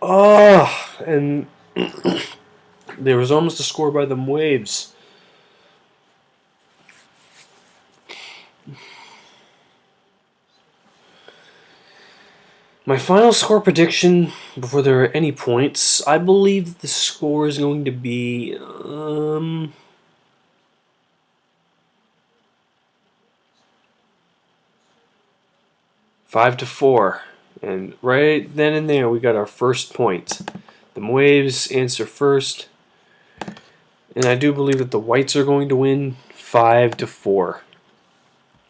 Oh, and there was almost a score by the Waves. My final score prediction, before there are any points, I believe that the score is going to be 5-4. And right then and there, we got our first point. The Waves answer first. And I do believe that the Whites are going to win 5-4. Or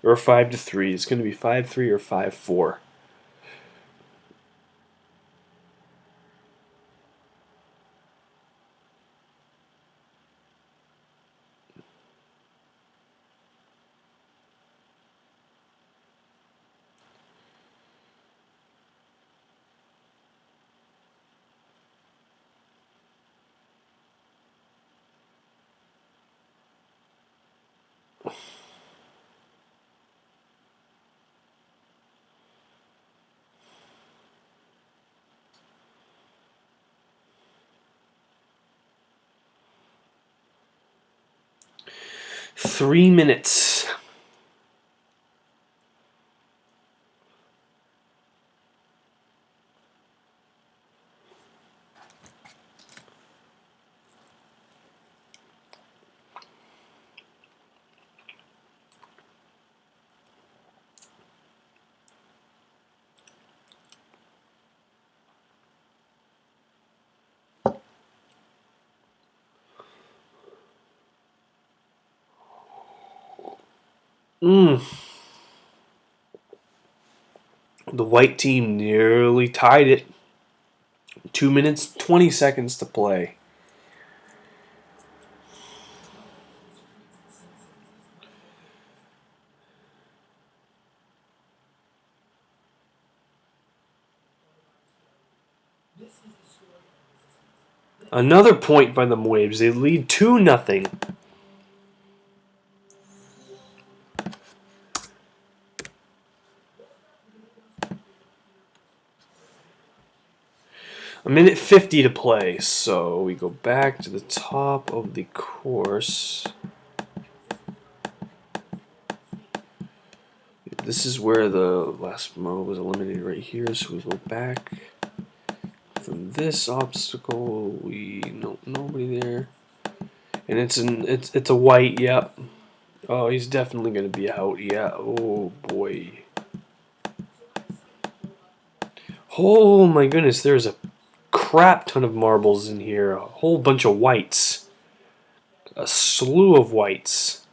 5-3. It's going to be 5-3 or 5-4. Three minutes. The White team nearly tied it. 2 minutes, 20 seconds to play. Another point by the Waves. They lead 2-0. A minute 50 to play, so we go back to the top of the course. This is where the last Mauve was eliminated right here, so we go back from this obstacle. Nobody there, and it's a White. Yep. Oh, he's definitely gonna be out. Yeah. Oh boy. Oh my goodness, there's a crap ton of marbles in here. A whole bunch of Whites. A slew of Whites.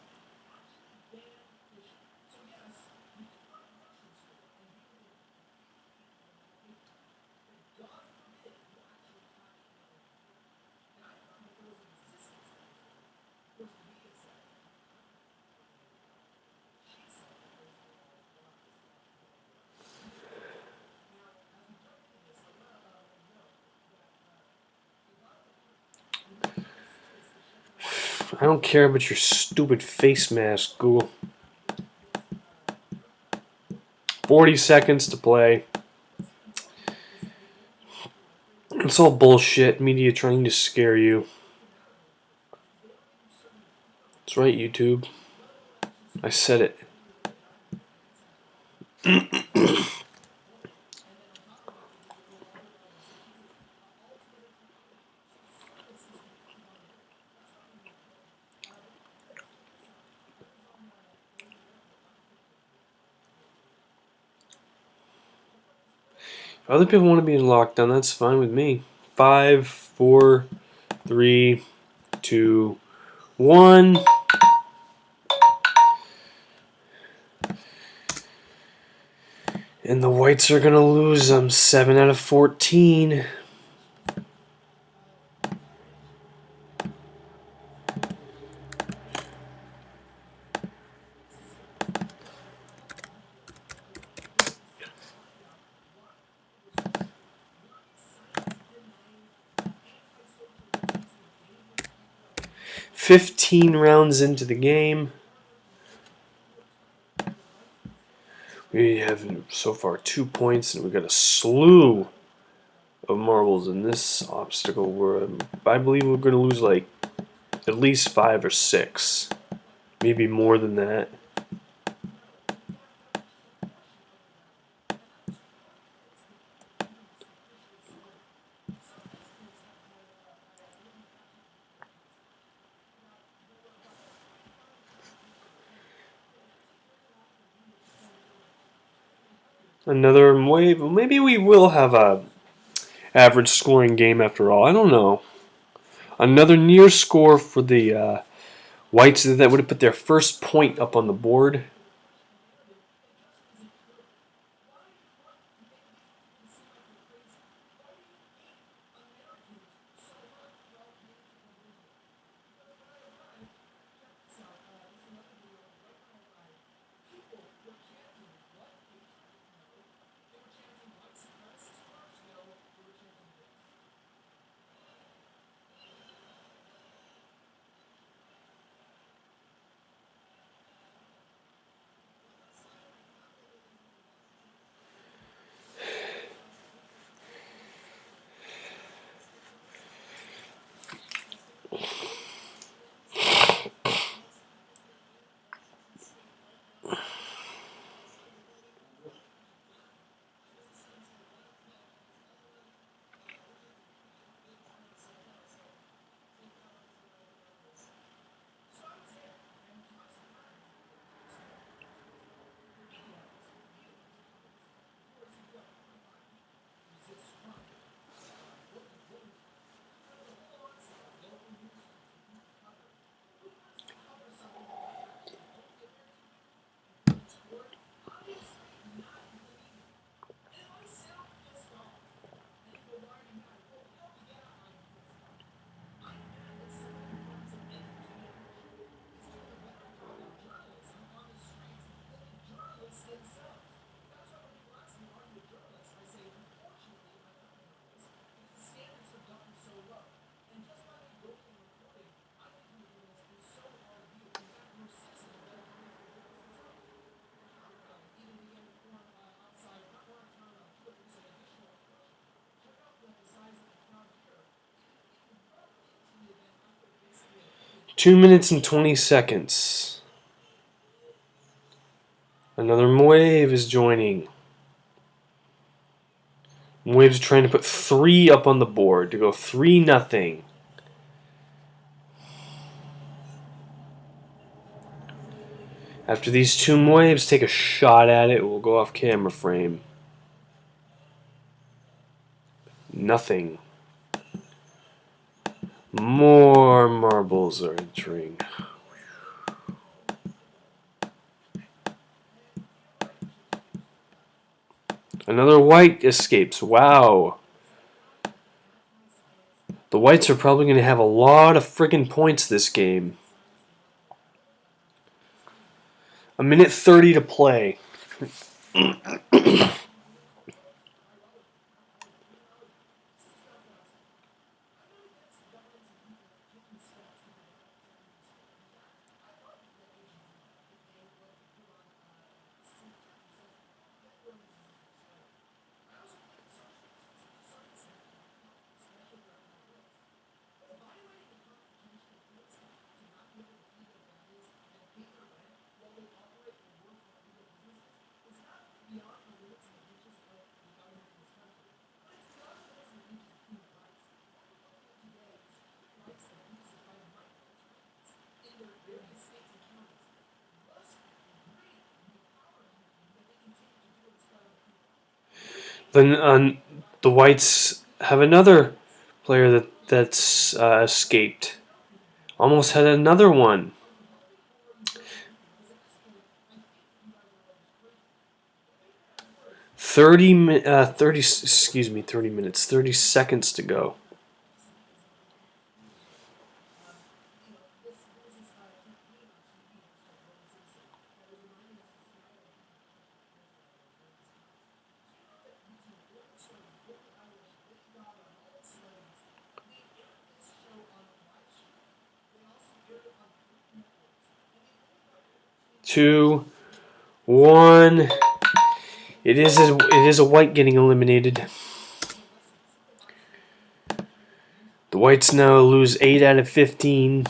don't care about your stupid face mask, Google. 40 seconds to play. It's all bullshit. Media trying to scare you. That's right, YouTube. I said it. If other people want to be in lockdown, that's fine with me. 5, 4, 3, 2, 1. And the whites are going to lose them 7 out of 14. "15 rounds into the game. We have so far 2 points, and we got a slew of marbles in this obstacle. Where I believe we're going to lose like at least 5 or 6, maybe more than that. Another wave. Maybe we will have a average scoring game after all. I don't know. Another near score for the whites that would have put their first point up on the board. Two minutes and 20 seconds. Another wave is joining. Wave's trying to put 3 up on the board to go 3-0. After these 2 waves take a shot at it, we'll go off camera frame. Nothing. More marbles are entering. Another white escapes. Wow. The whites are probably going to have a lot of friggin' points this game. 1:30 to play. Then the Whites have another player that's escaped. Almost had another one. 30 minutes, 30 seconds to go. Two, one. It is a White getting eliminated. The Whites now lose 8 out of 15.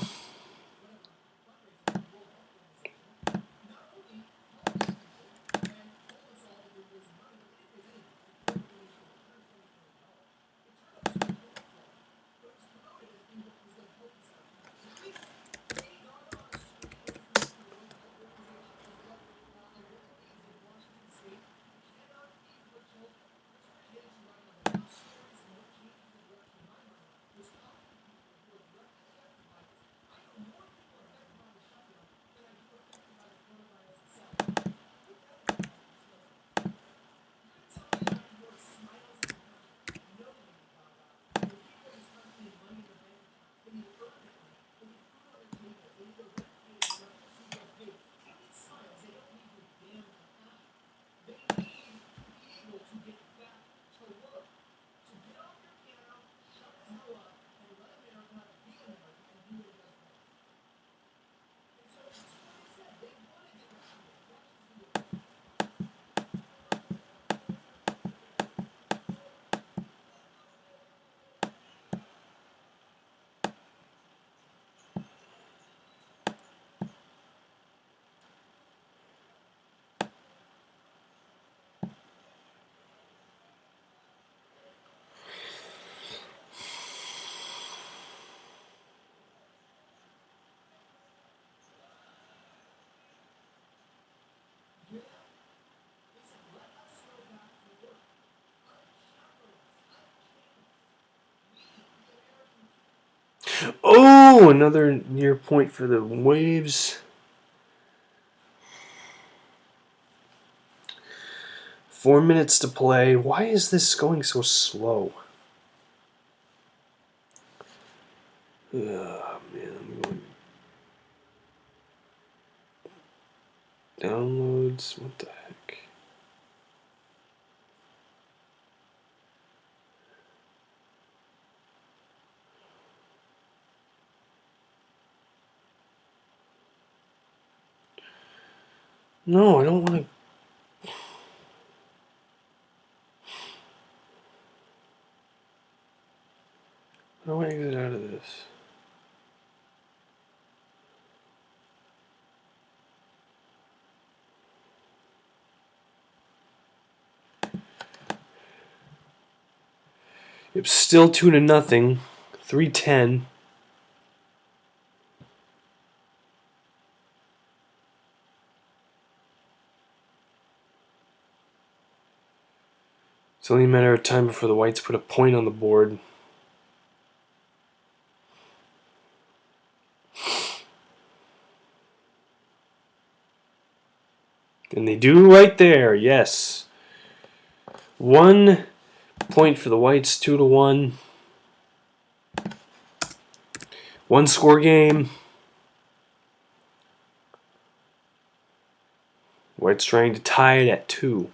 Oh, another near point for the Waves. 4 minutes to play. Why is this going so slow? Oh, man, I'm going. Downloads. What the heck? No, I don't want to. How do I exit out of this? It's still 2-0. 3-10. It's only a matter of time before the Whites put a point on the board. And they do right there, yes. 1 point for the Whites, 2-1. 1 score game. White's trying to tie it at 2.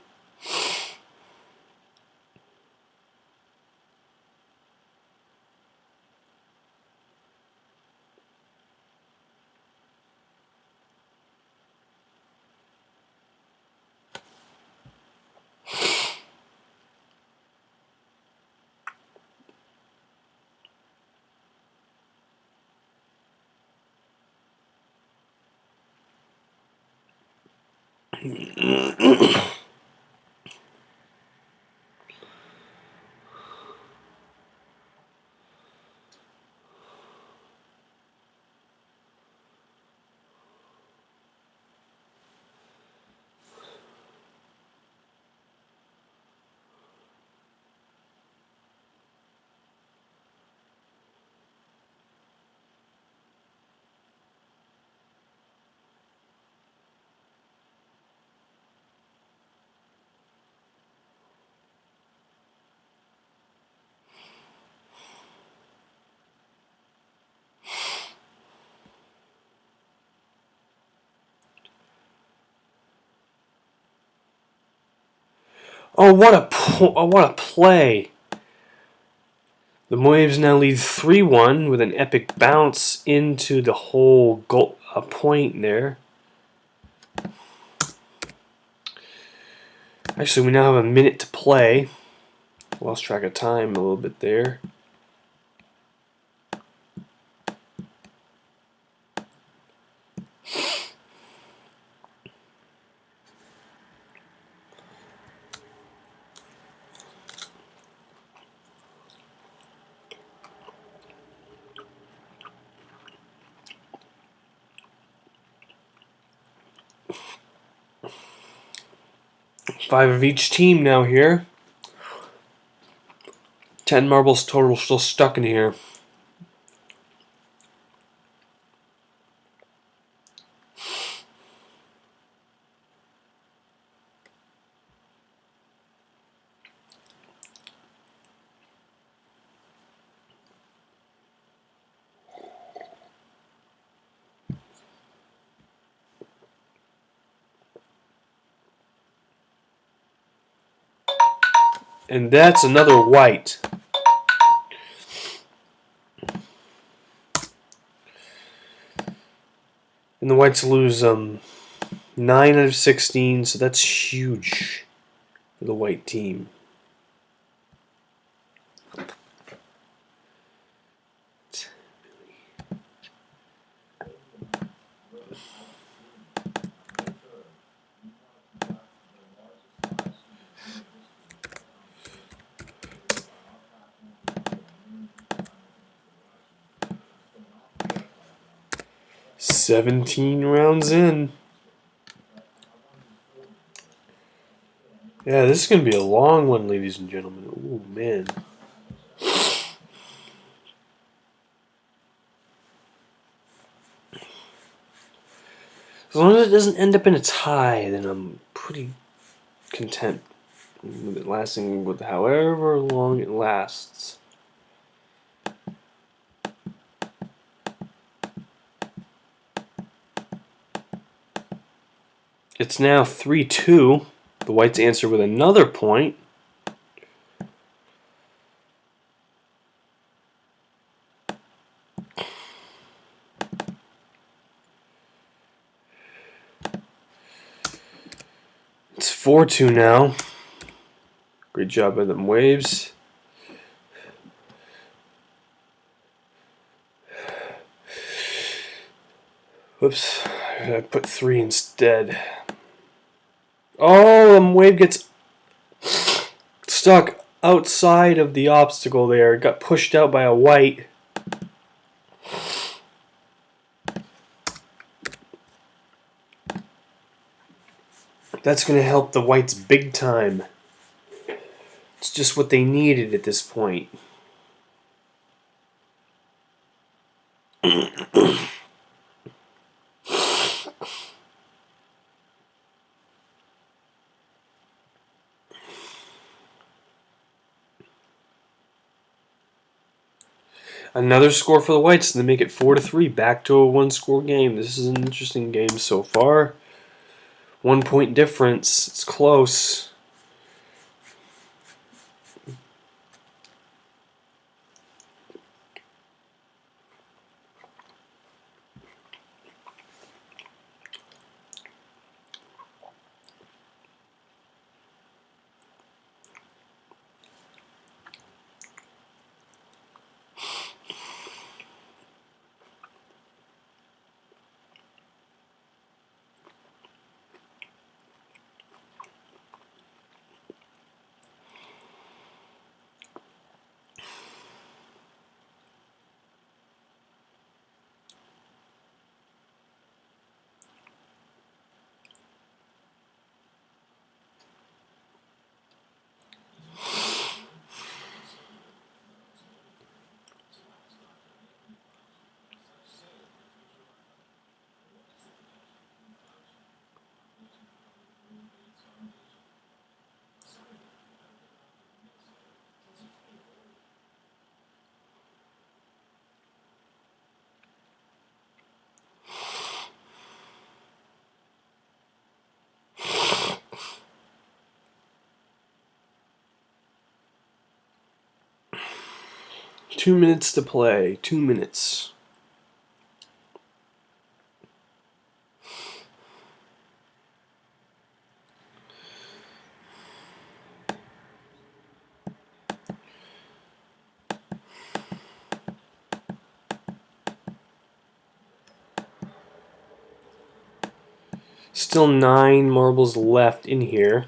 Oh, what a play! The Mauves now lead 3-1 with an epic bounce into the whole goal, a point there. Actually, we now have a minute to play. Lost track of time a little bit there. Five of each team now here. 10 marbles total still stuck in here. And that's another white. And the whites lose 9 out of 16, so that's huge for the white team. "17 rounds in." Yeah, this is going to be a long one, ladies and gentlemen. Ooh, man. As long as it doesn't end up in a tie, then I'm pretty content with it lasting with however long it lasts. It's now 3-2. The whites answer with another point. It's 4-2 now. Great job by them Waves. Whoops, I put 3 instead. Oh, Wave gets stuck outside of the obstacle there. It got pushed out by a white. That's going to help the whites big time. It's just what they needed at this point. Another score for the whites, and they make it 4-3. Back to a one-score game. This is an interesting game so far. 1 point difference. It's close. 2 minutes to play. 2 minutes. Still 9 marbles left in here.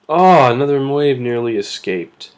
Oh, another wave nearly escaped.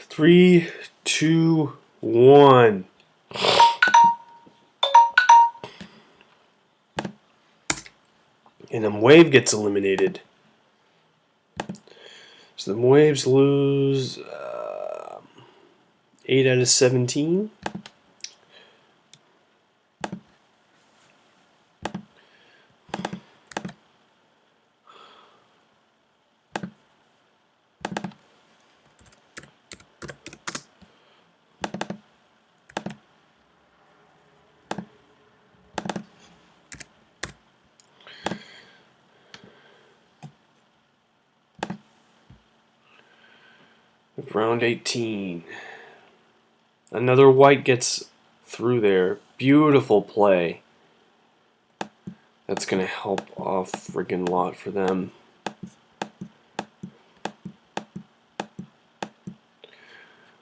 Three, two, one. And then Wave gets eliminated. So the Waves lose 8 out of 17. Round 18. Another white gets through there. Beautiful play. That's going to help a friggin' lot for them.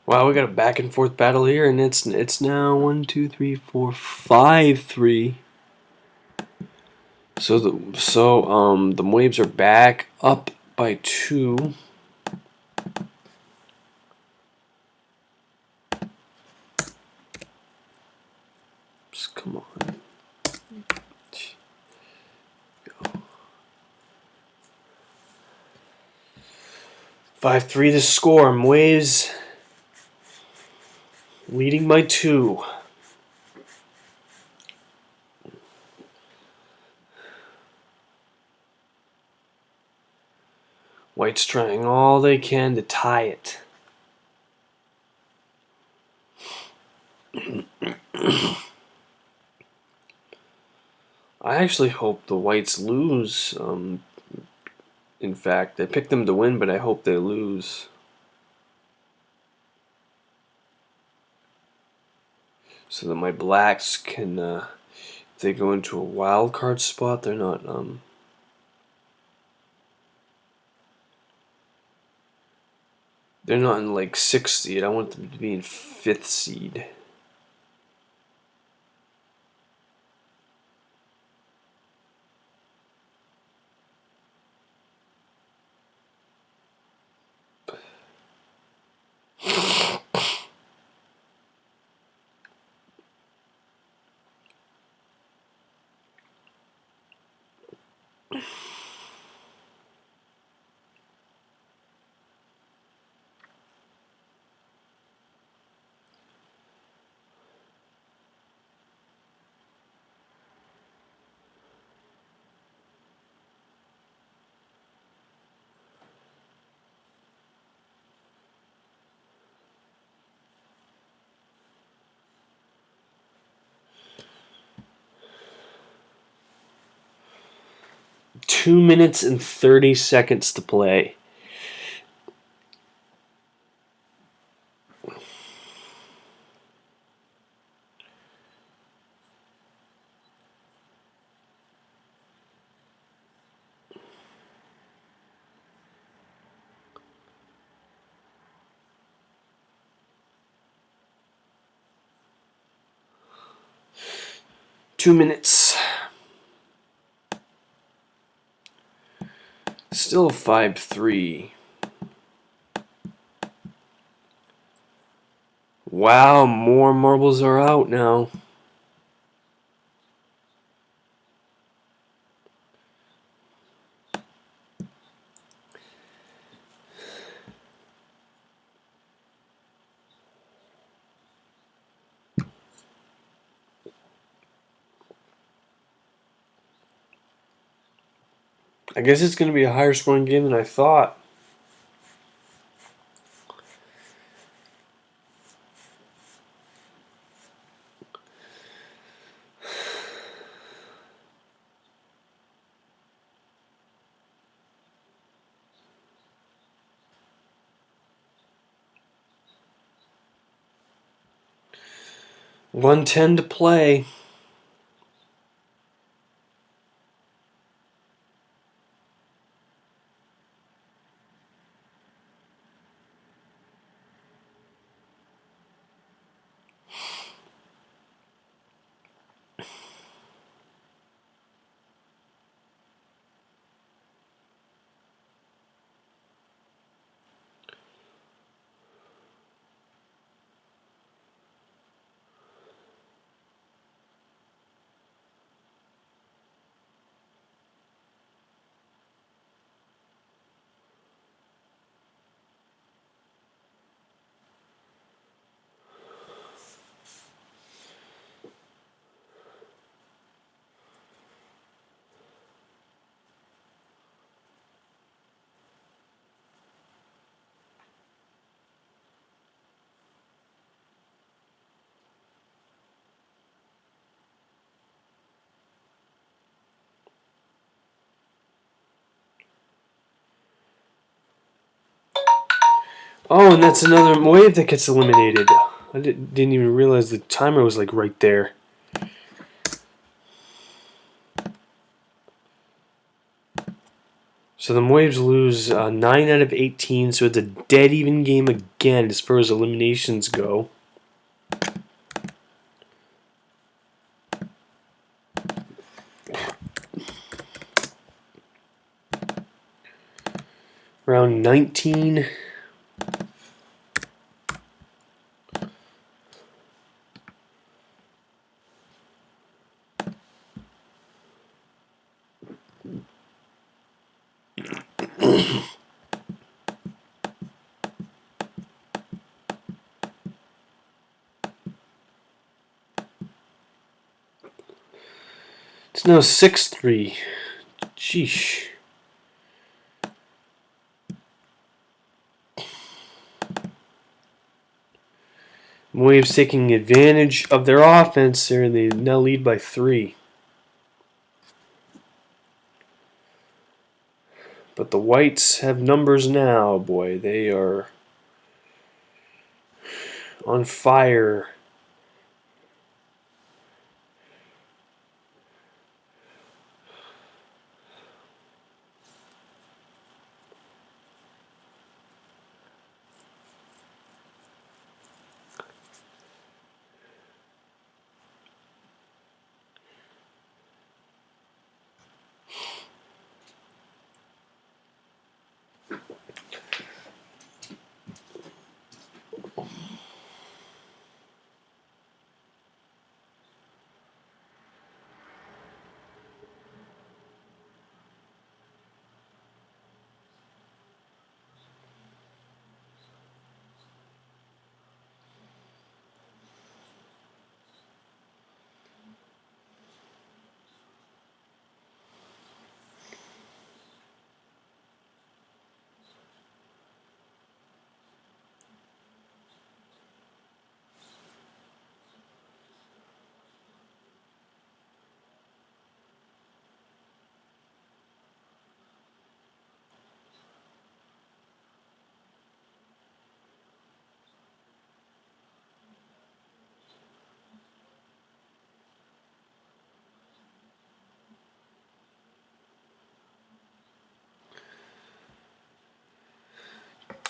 Wow, we got a back and forth battle here, and it's now 1, 2, 3, 4, 5, 3. So the Waves are back up by 2. Just come on. 5-3 to score. Waves leading by 2. White's trying all they can to tie it. I actually hope the Whites lose. In fact, I picked them to win, but I hope they lose. So that my Blacks can, if they go into a wild card spot, they're not, they're not in like 6th seed. I want them to be in 5th seed. 2 minutes and 30 seconds to play. Two minutes. Still 5-3. Wow, more marbles are out now. I guess it's going to be a higher scoring game than I thought. $110 to play. Oh, and that's another wave that gets eliminated. I didn't even realize the timer was like right there. So the Waves lose 9 out of 18, so it's a dead even game again as far as eliminations go. Round 19. It's now 6-3. Sheesh. Waves taking advantage of their offense there, and they now lead by 3. But the Whites have numbers now, boy. They are on fire.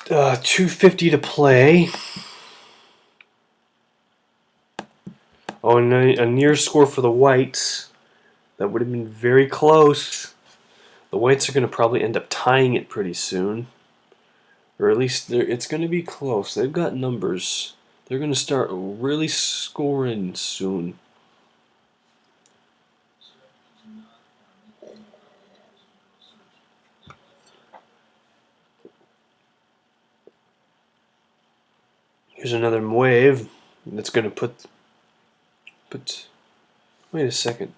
2:50 to play. Oh, and a near score for the Whites. That would have been very close. The Whites are going to probably end up tying it pretty soon. Or at least it's going to be close. They've got numbers. They're going to start really scoring soon. Here's another Mauve that's going to put. Wait a second.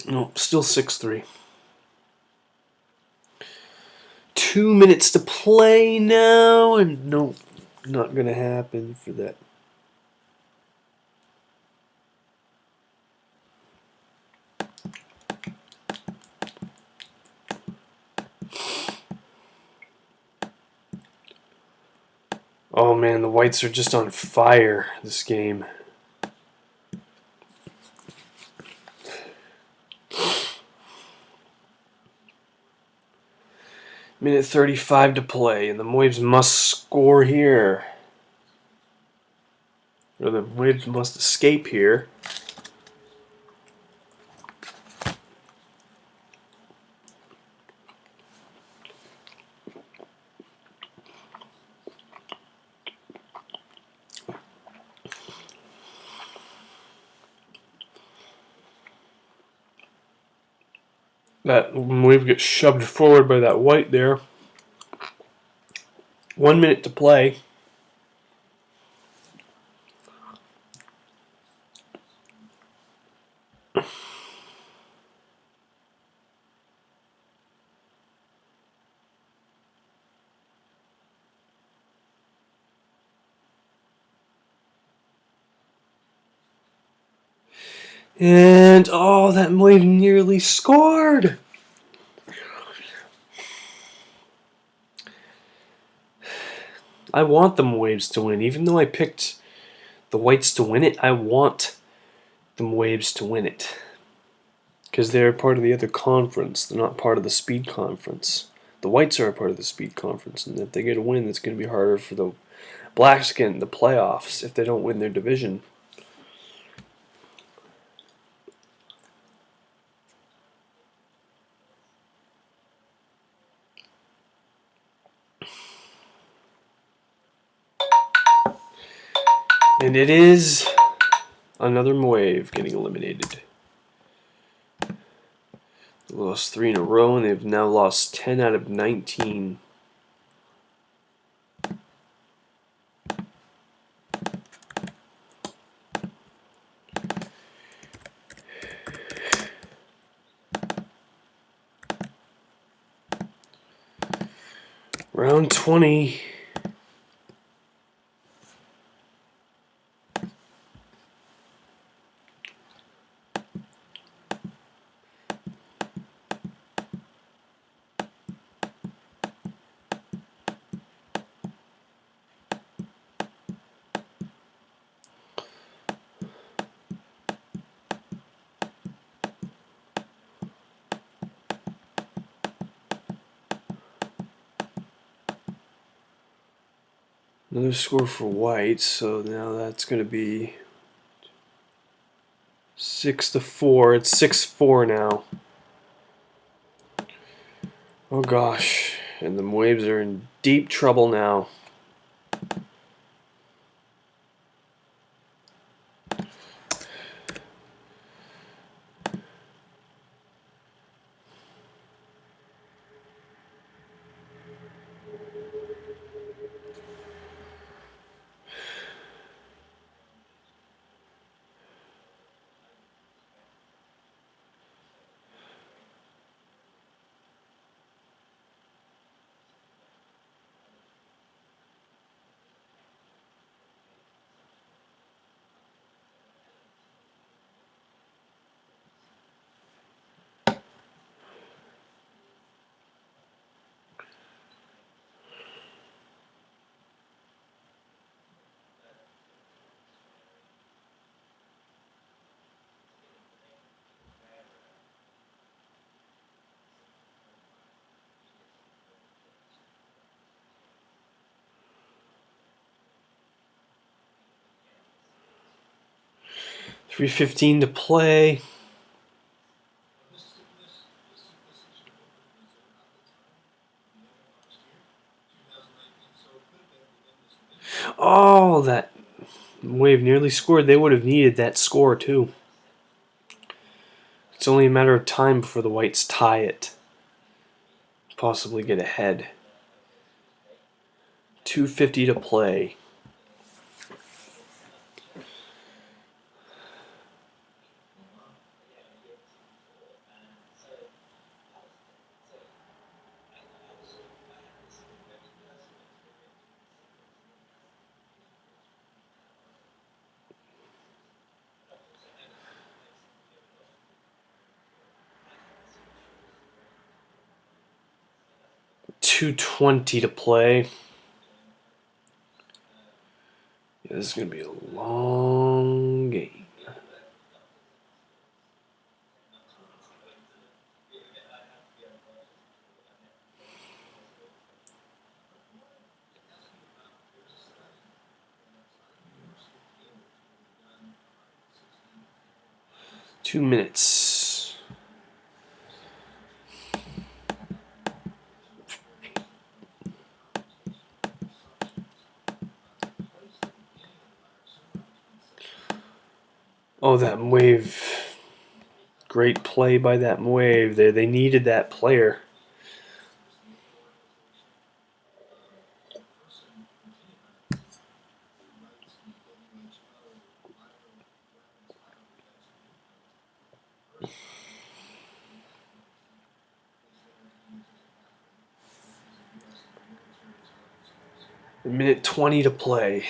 No, still 6-3. 2 minutes to play now, and no, not going to happen for that. Oh man, the Whites are just on fire this game. Minute 35 to play, and the Mauves must score here. Or the Mauves must escape here. That Mauve gets shoved forward by that White there. 1 minute to play. And, oh, that Mauve nearly scored! I want the Mauves to win. Even though I picked the Whites to win it, I want the Mauves to win it. Because they're part of the other conference. They're not part of the speed conference. The Whites are a part of the speed conference. And if they get a win, it's going to be harder for the Blacks to get in the playoffs if they don't win their division. And it is another Mauve getting eliminated. They lost 3 in a row, and they've now lost 10 out of 19. Round 20. Another score for White, so now that's going to be 6-4. It's 6-4 now. Oh gosh, and the Mauves are in deep trouble now. 3:15 to play. Oh, that Wave nearly scored. They would have needed that score too. It's only a matter of time before the Whites tie it. Possibly get ahead. 2:50 to play. $2.20 to play. Yeah, this is going to be a long game. Two minutes. Oh, that Wave. Great play by that Wave there. They needed that player. A minute 20 to play.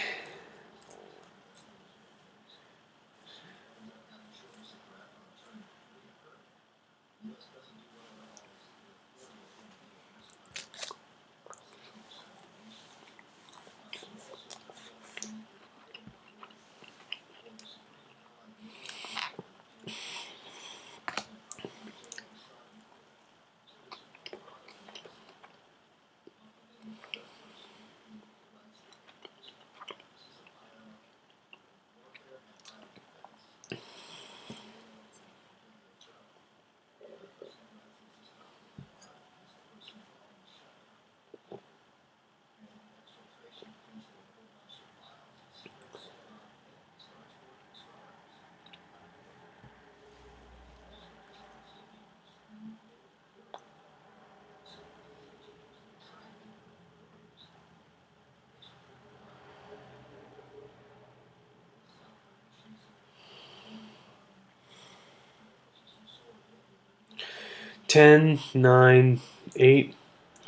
Ten, 9, 8,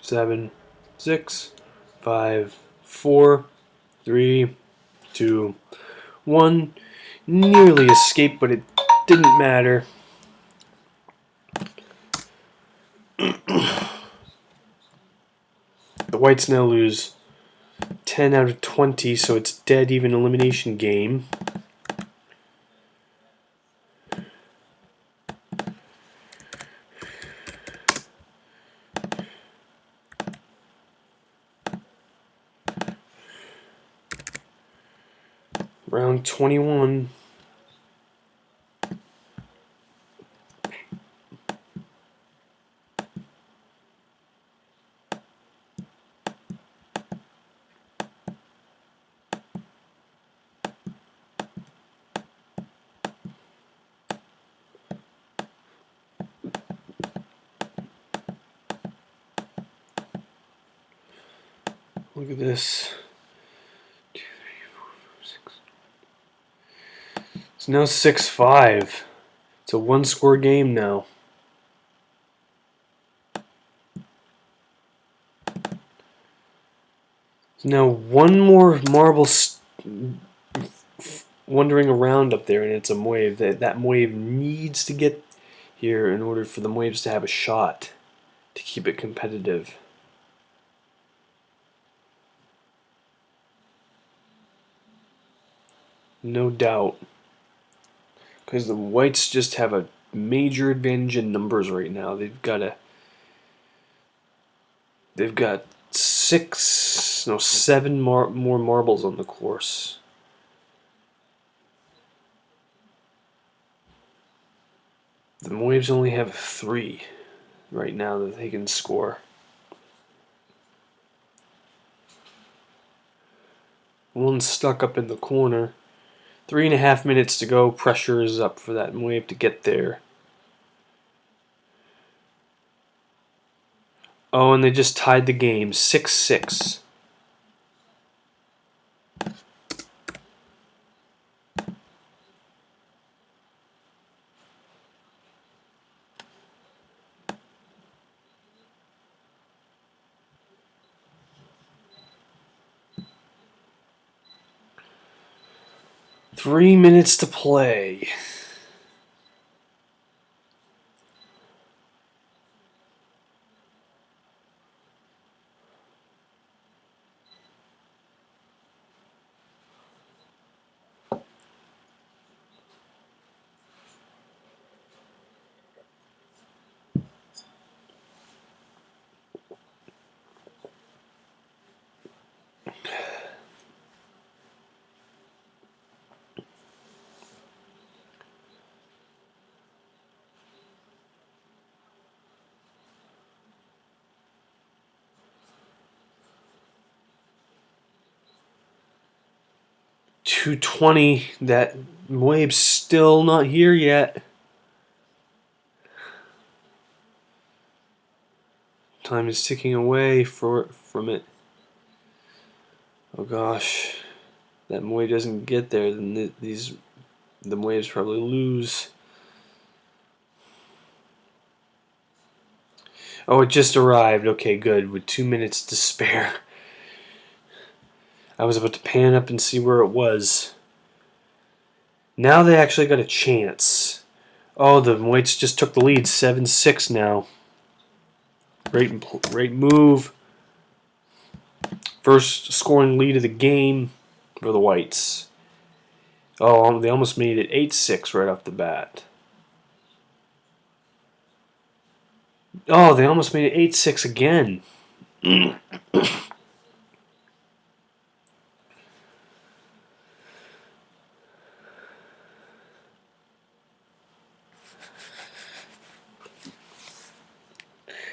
7, 6, 5, 4, 3, 2, 1. Nearly escaped, but it didn't matter. The Whites now lose 10 out of 20, so it's dead even elimination game. Round 21. Look at this. 2, 3, 4, 5, 6. It's now 6-5. It's a one-score game now. There's now one more marble wandering around up there, and it's a Wave. That Wave needs to get here in order for the Waves to have a shot to keep it competitive. No doubt. Because the Whites just have a major advantage in numbers right now. They've got 7 more marbles on the course. The Waves only have 3 right now that they can score. One stuck up in the corner. 3.5 minutes to go. Pressure is up for that Wave to get there. Oh, and they just tied the game. 6-6. Three minutes to play. .220. That Wave's still not here yet. Time is ticking away from it. Oh gosh, that Wave doesn't get there, then the Waves probably lose. Oh, it just arrived. Okay, good. With 2 minutes to spare. I was about to pan up and see where it was. Now they actually got a chance. Oh, the Whites just took the lead. 7-6 now. Great move. First scoring lead of the game for the Whites. Oh, they almost made it 8-6 right off the bat. Oh, they almost made it 8-6 again.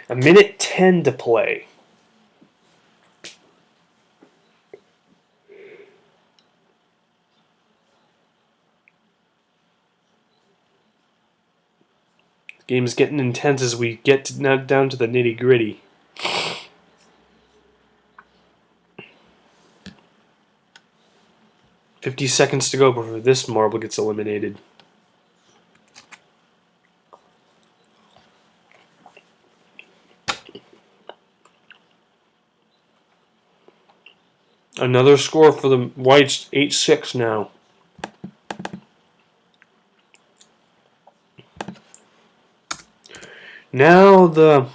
A minute 10 to play. The game's getting intense as we get now down to the nitty gritty. .50 to go before this marble gets eliminated. Another score for the Whites, 8-6 now. Now the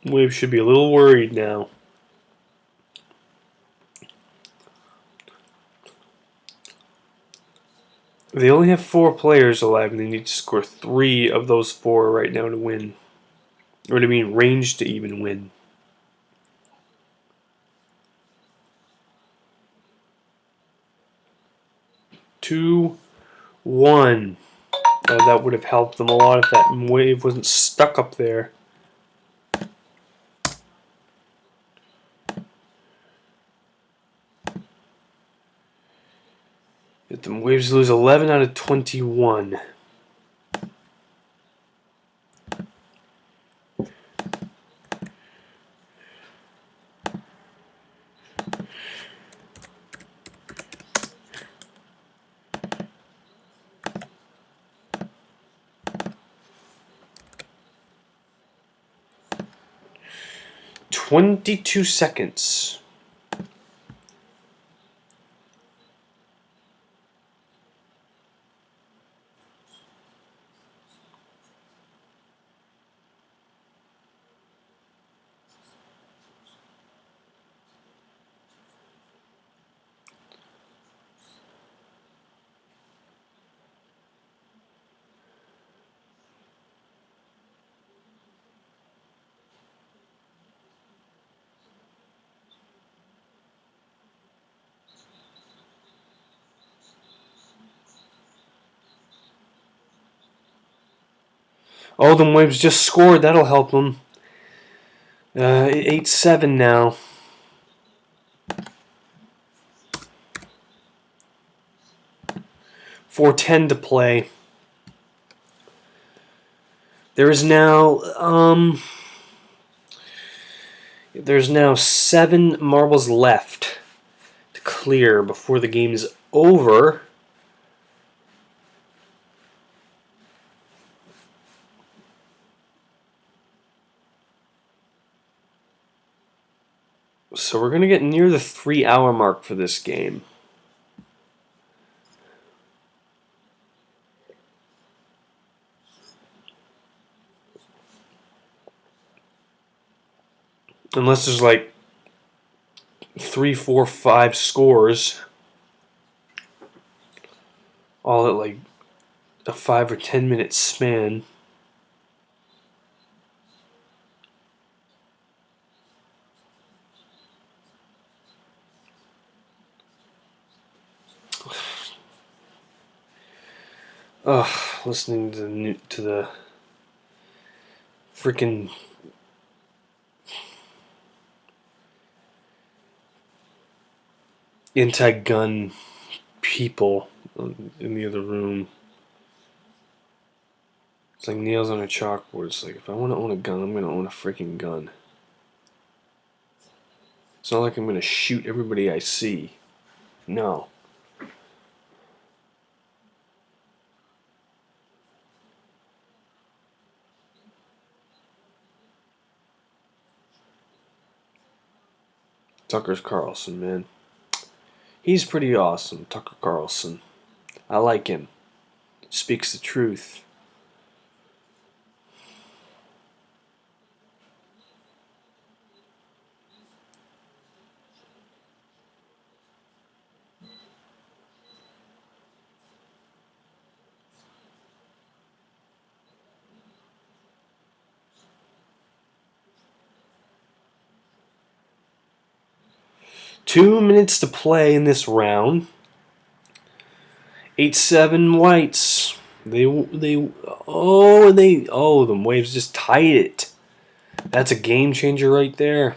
Waves should be a little worried now. They only have 4 players alive, and they need to score 3 of those 4 right now to win. Or to be in range to even win. 2-1. That would have helped them a lot if that Wave wasn't stuck up there. If the Waves lose 11 out of 21. .22 seconds. Oh, the Waves just scored. That'll help them. 8-7 now. .410 to play. There is now there's now 7 marbles left to clear before the game is over. So we're going to get near the 3-hour mark for this game. Unless there's like 3, 4, 5 scores. All at like a 5 or 10 minute span. Ugh, listening to the freaking anti-gun people in the other room. It's like nails on a chalkboard. It's like, if I want to own a gun, I'm going to own a freaking gun. It's not like I'm going to shoot everybody I see. No. Tucker Carlson, man. He's pretty awesome, Tucker Carlson. I like him. Speaks the truth. Two minutes to play in this round. 8-7 Whites. The Waves just tied it. That's a game changer right there.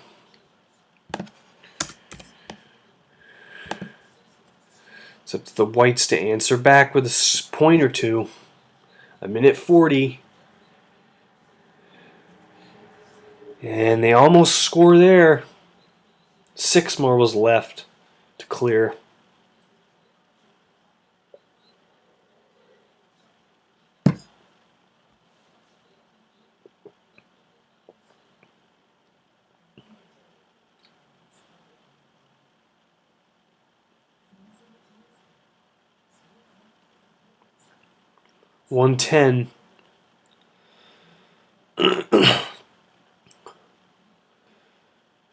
It's up to the Whites to answer back with a point or two. 1:40. And they almost score there. 6 marbles left to clear. .110.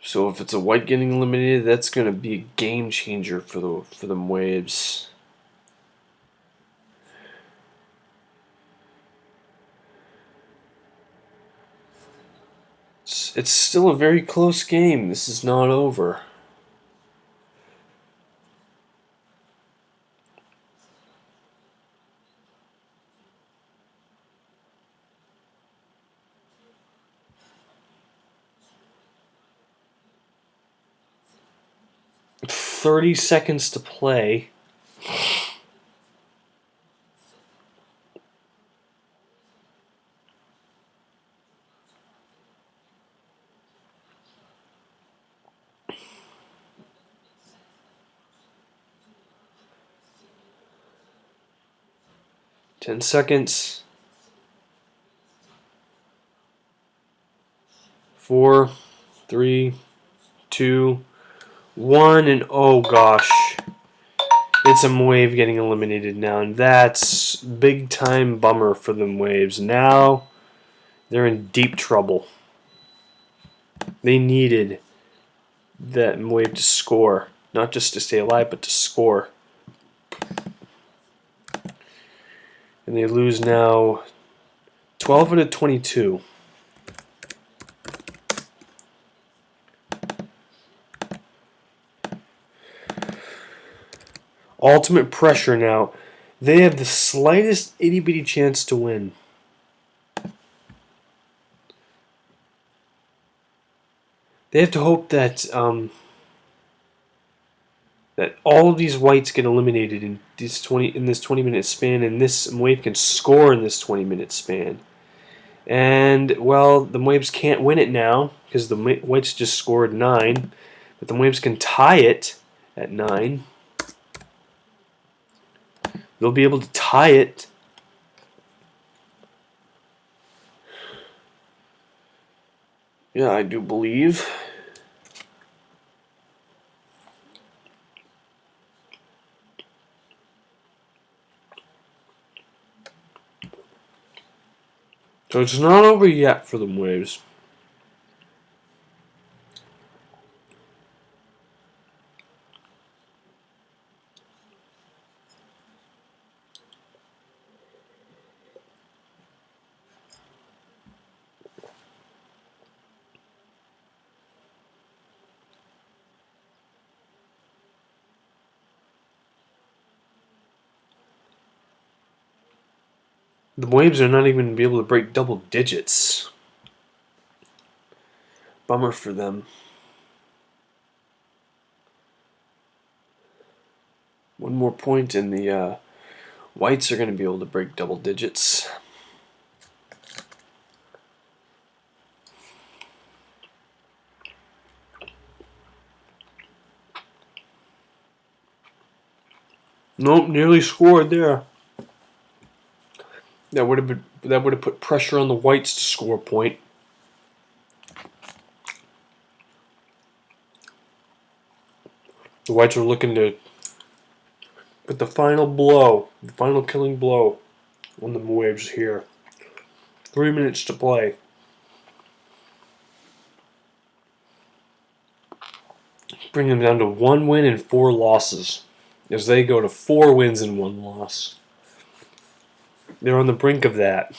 So if it's a White getting eliminated, that's going to be a game changer for the Waves. It's still a very close game. This is not over. .30 seconds to play. Ten seconds. 4, 3, 2, 1, and oh gosh. It's a Wave getting eliminated now, and that's big time bummer for them Waves. Now they're in deep trouble. They needed that Wave to score, not just to stay alive, but to score. And they lose now 12-22. Ultimate pressure now. They have the slightest itty-bitty chance to win. They have to hope that that all of these whites get eliminated in this 20-minute span, and this Mauve can score in this 20-minute span. And well, the Mauves can't win it now because the whites just scored 9, but the Mauves can tie it at 9. They'll be able to tie it. Yeah, I do believe. So it's not over yet for the Mauves. The Mauves are not even going to be able to break double digits. Bummer for them. One more point and the whites are going to be able to break double digits. Nope, nearly scored there. That would have put pressure on the whites to score a point. The whites are looking to put the final blow, the final killing blow on the Mauves here. 3 minutes to play. Bring them down to 1 win and 4 losses as they go to 4 wins and 1 loss. They're on the brink of that.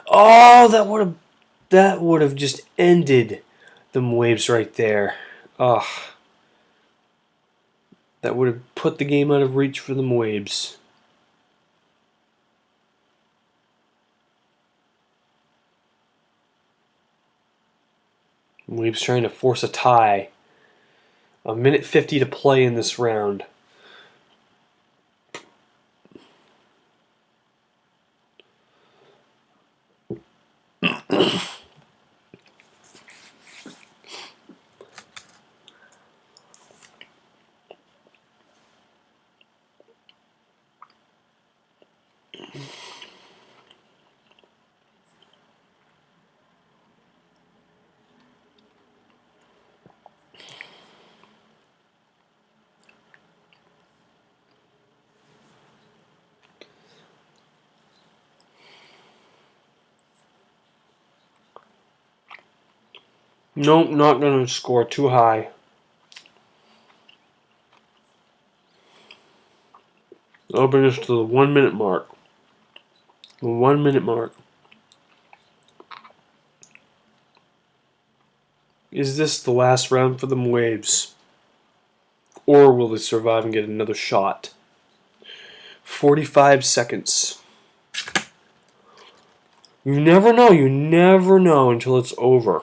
Oh, that would have just ended the Mauves right there. Ugh. That would have put the game out of reach for the Mauves. Mauves trying to force a tie. 1:50 to play in this round. Nope, not going to score too high. That'll bring us to the 1 minute mark. The 1 minute mark. Is this the last round for the Mauves? Or will they survive and get another shot? 45 seconds. You never know until it's over.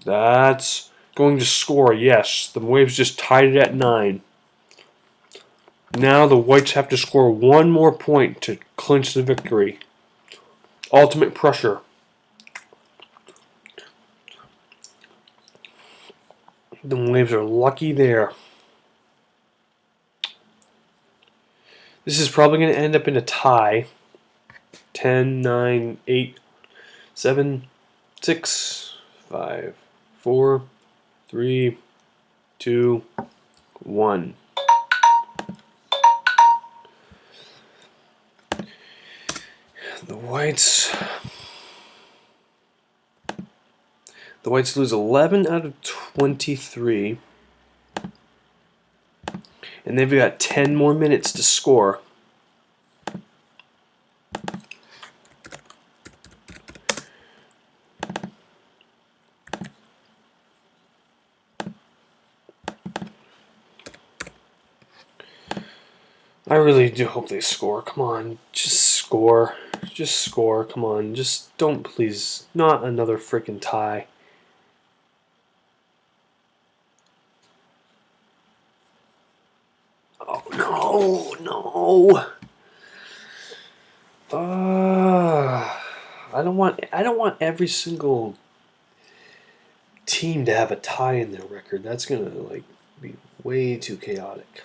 That's going to score, yes. The Mauves just tied it at 9. Now the whites have to score 1 more point to clinch the victory. Ultimate pressure. The Mauves are lucky there. This is probably going to end up in a tie. 10, 9, 8, 7, 6, 5, 4, 3, 2, 1. The Whites lose 11 out of 23. And they've got 10 more minutes to score. I really do hope they score. Come on, just score. Just score. Come on, just don't, please. Not another freaking tie. Oh no, no. I don't want every single team to have a tie in their record. That's gonna like be way too chaotic.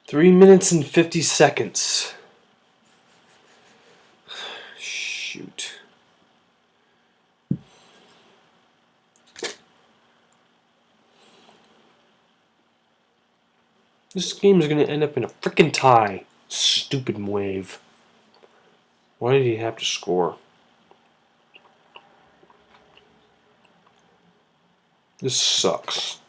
Three minutes and 50 seconds. Shoot. This game is going to end up in a freaking tie. Stupid Mauve. Why did he have to score? This sucks.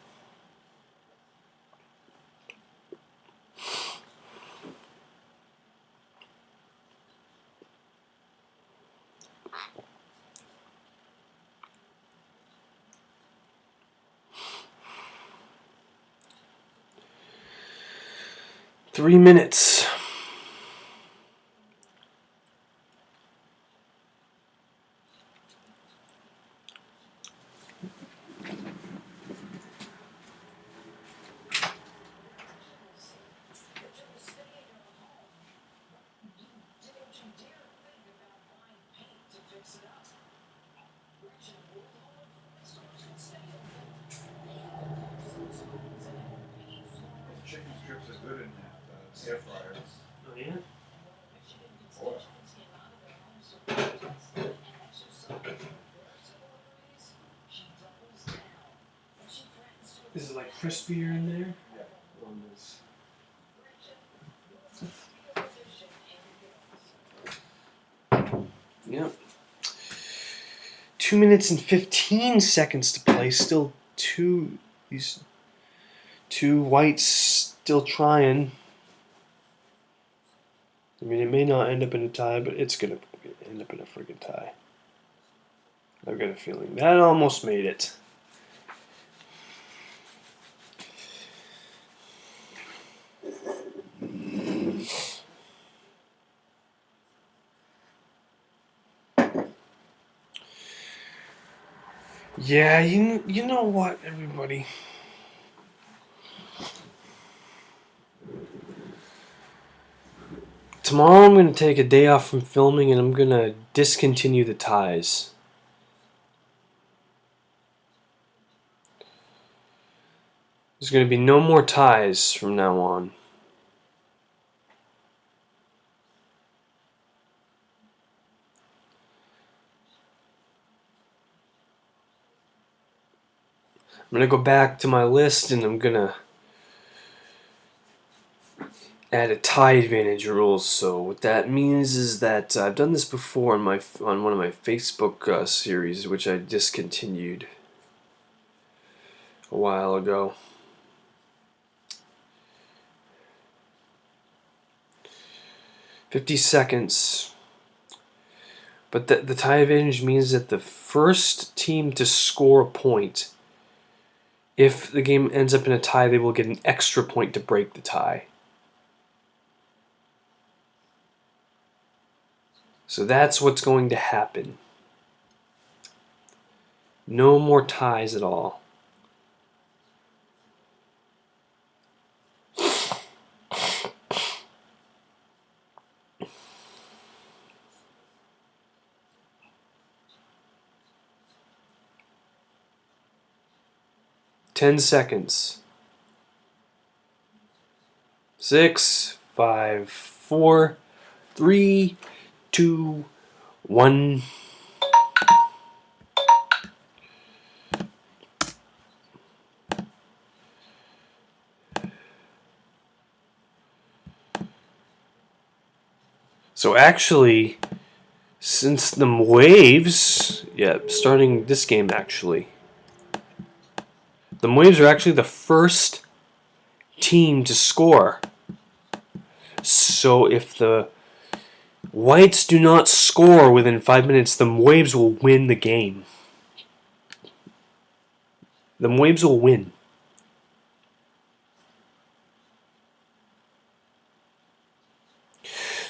Three minutes. Chicken strips are good in that air fryer. Oh, yeah? Oh, Is it like crispier in there? yeah. On this. Yep. 2 minutes and 15 seconds to play. Still these two Whites still trying. I mean, it may not end up in a tie, but it's gonna end up in a friggin' tie. I've got a feeling that almost made it. Yeah, you know what, everybody. Tomorrow I'm going to take a day off from filming and I'm going to discontinue the ties. There's going to be no more ties from now on. I'm going to go back to my list and I'm going to add a tie advantage rules. So what that means is that I've done this before on one of my Facebook series, which I discontinued a while ago. $50. But the tie advantage means that the first team to score a point, if the game ends up in a tie, they will get an extra point to break the tie. So that's what's going to happen. No more ties at all. Ten seconds. 6, 5, 4, 3, 2, 1. So actually, since the Waves, starting this game actually, the Waves are actually the first team to score. So if the Whites do not score within 5 minutes, the Waves will win the game. The Waves will win.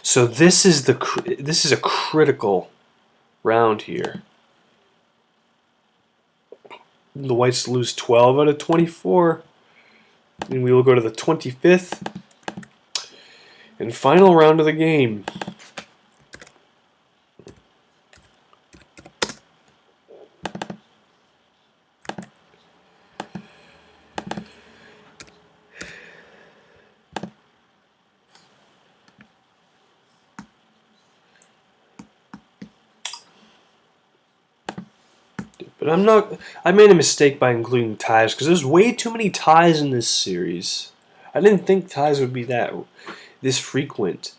So this is a critical round here. The Whites lose 12 out of 24, and we will go to the 25th and final round of the game. But I made a mistake by including ties because there's way too many ties in this series. I didn't think ties would be this frequent,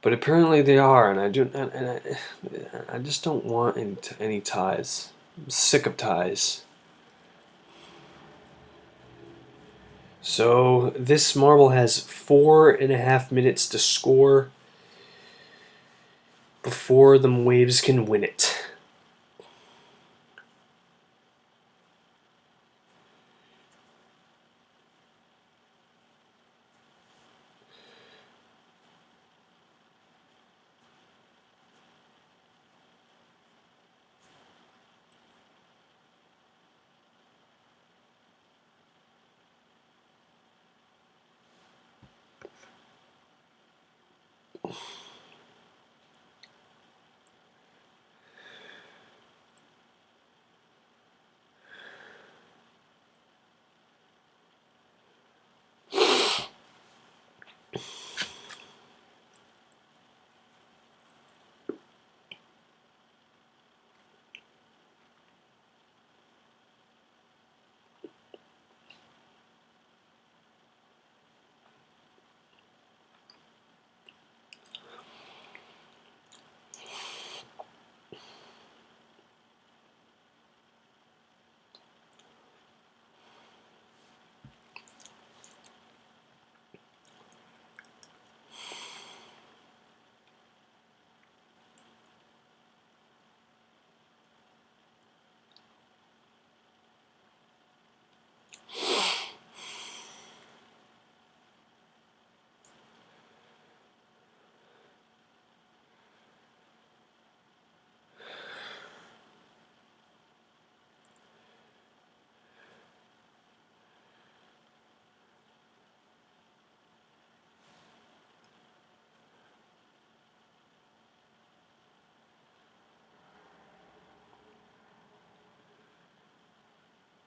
but apparently they are, and I just don't want any ties. I'm sick of ties. So this marble has 4.5 minutes to score before the Waves can win it.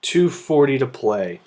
.240 to play.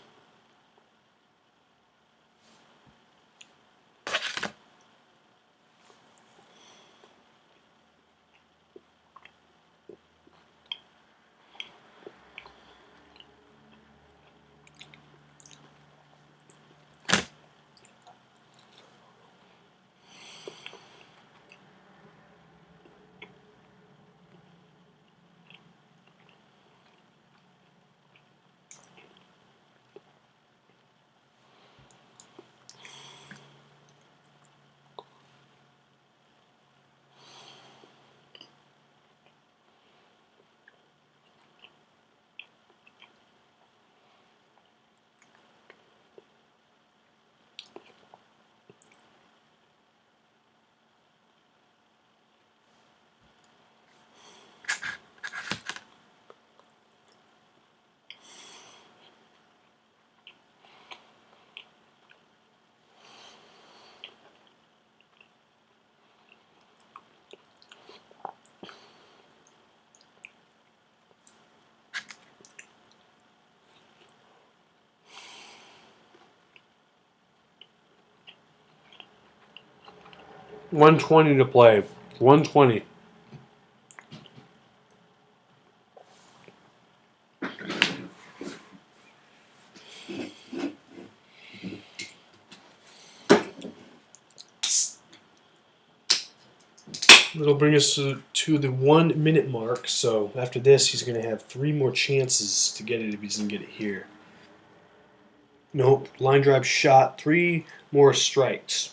120 to play. 120. It'll bring us to the 1 minute mark. So after this, he's going to have 3 more chances to get it if he doesn't get it here. Nope. Line drive shot. 3 more strikes.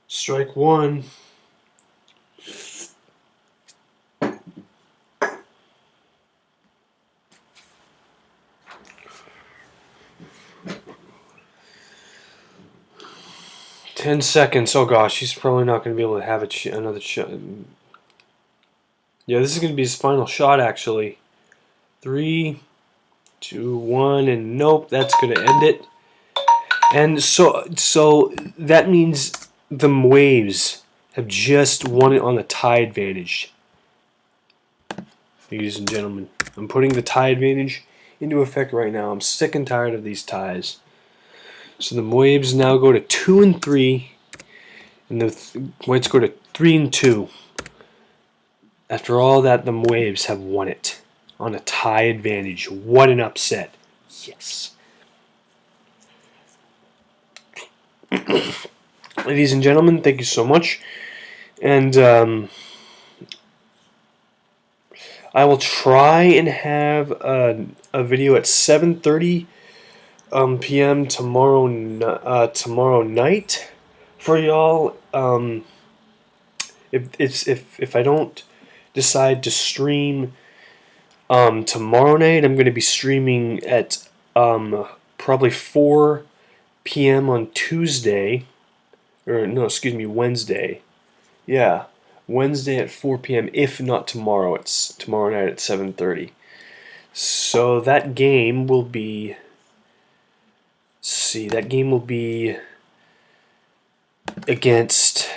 Strike 1. Ten seconds. Oh gosh, he's probably not going to be able to have another shot. Yeah, this is going to be his final shot, actually. 3, 2, 1, and nope, that's going to end it. And so that means the Waves have just won it on the tie advantage. Ladies and gentlemen, I'm putting the tie advantage into effect right now. I'm sick and tired of these ties. So the Waves now go to 2 and 3, and the Whites go to 3 and 2. After all that, the Waves have won it on a tie advantage. What an upset! Yes. Ladies and gentlemen, thank you so much. And I will try and have a video at 7:30 p.m. tomorrow night for y'all. If I don't decide to stream tomorrow night, I'm going to be streaming at probably 4 p.m. on Tuesday. Or no, excuse me, Wednesday. Yeah, Wednesday at 4 p.m. If not tomorrow, it's tomorrow night at 7:30. So that game will be. Let's see, that game will be against.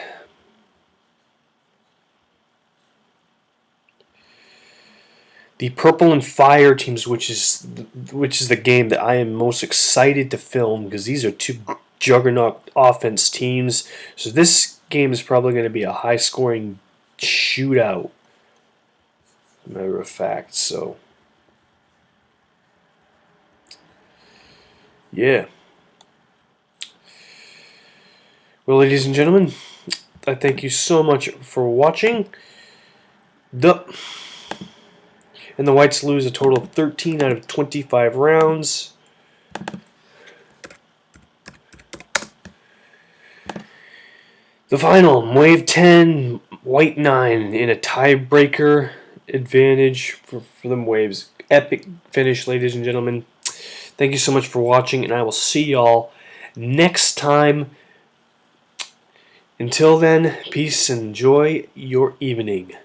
The Purple and Fire teams, which is the game that I am most excited to film because these are 2 juggernaut offense teams. So this game is probably going to be a high-scoring shootout, as a matter of fact. So, yeah. Well, ladies and gentlemen, I thank you so much for watching. And the Whites lose a total of 13 out of 25 rounds. The final, Mauve 10, White 9 in a tiebreaker advantage for the Waves. Epic finish, ladies and gentlemen. Thank you so much for watching, and I will see y'all next time. Until then, peace and enjoy your evening.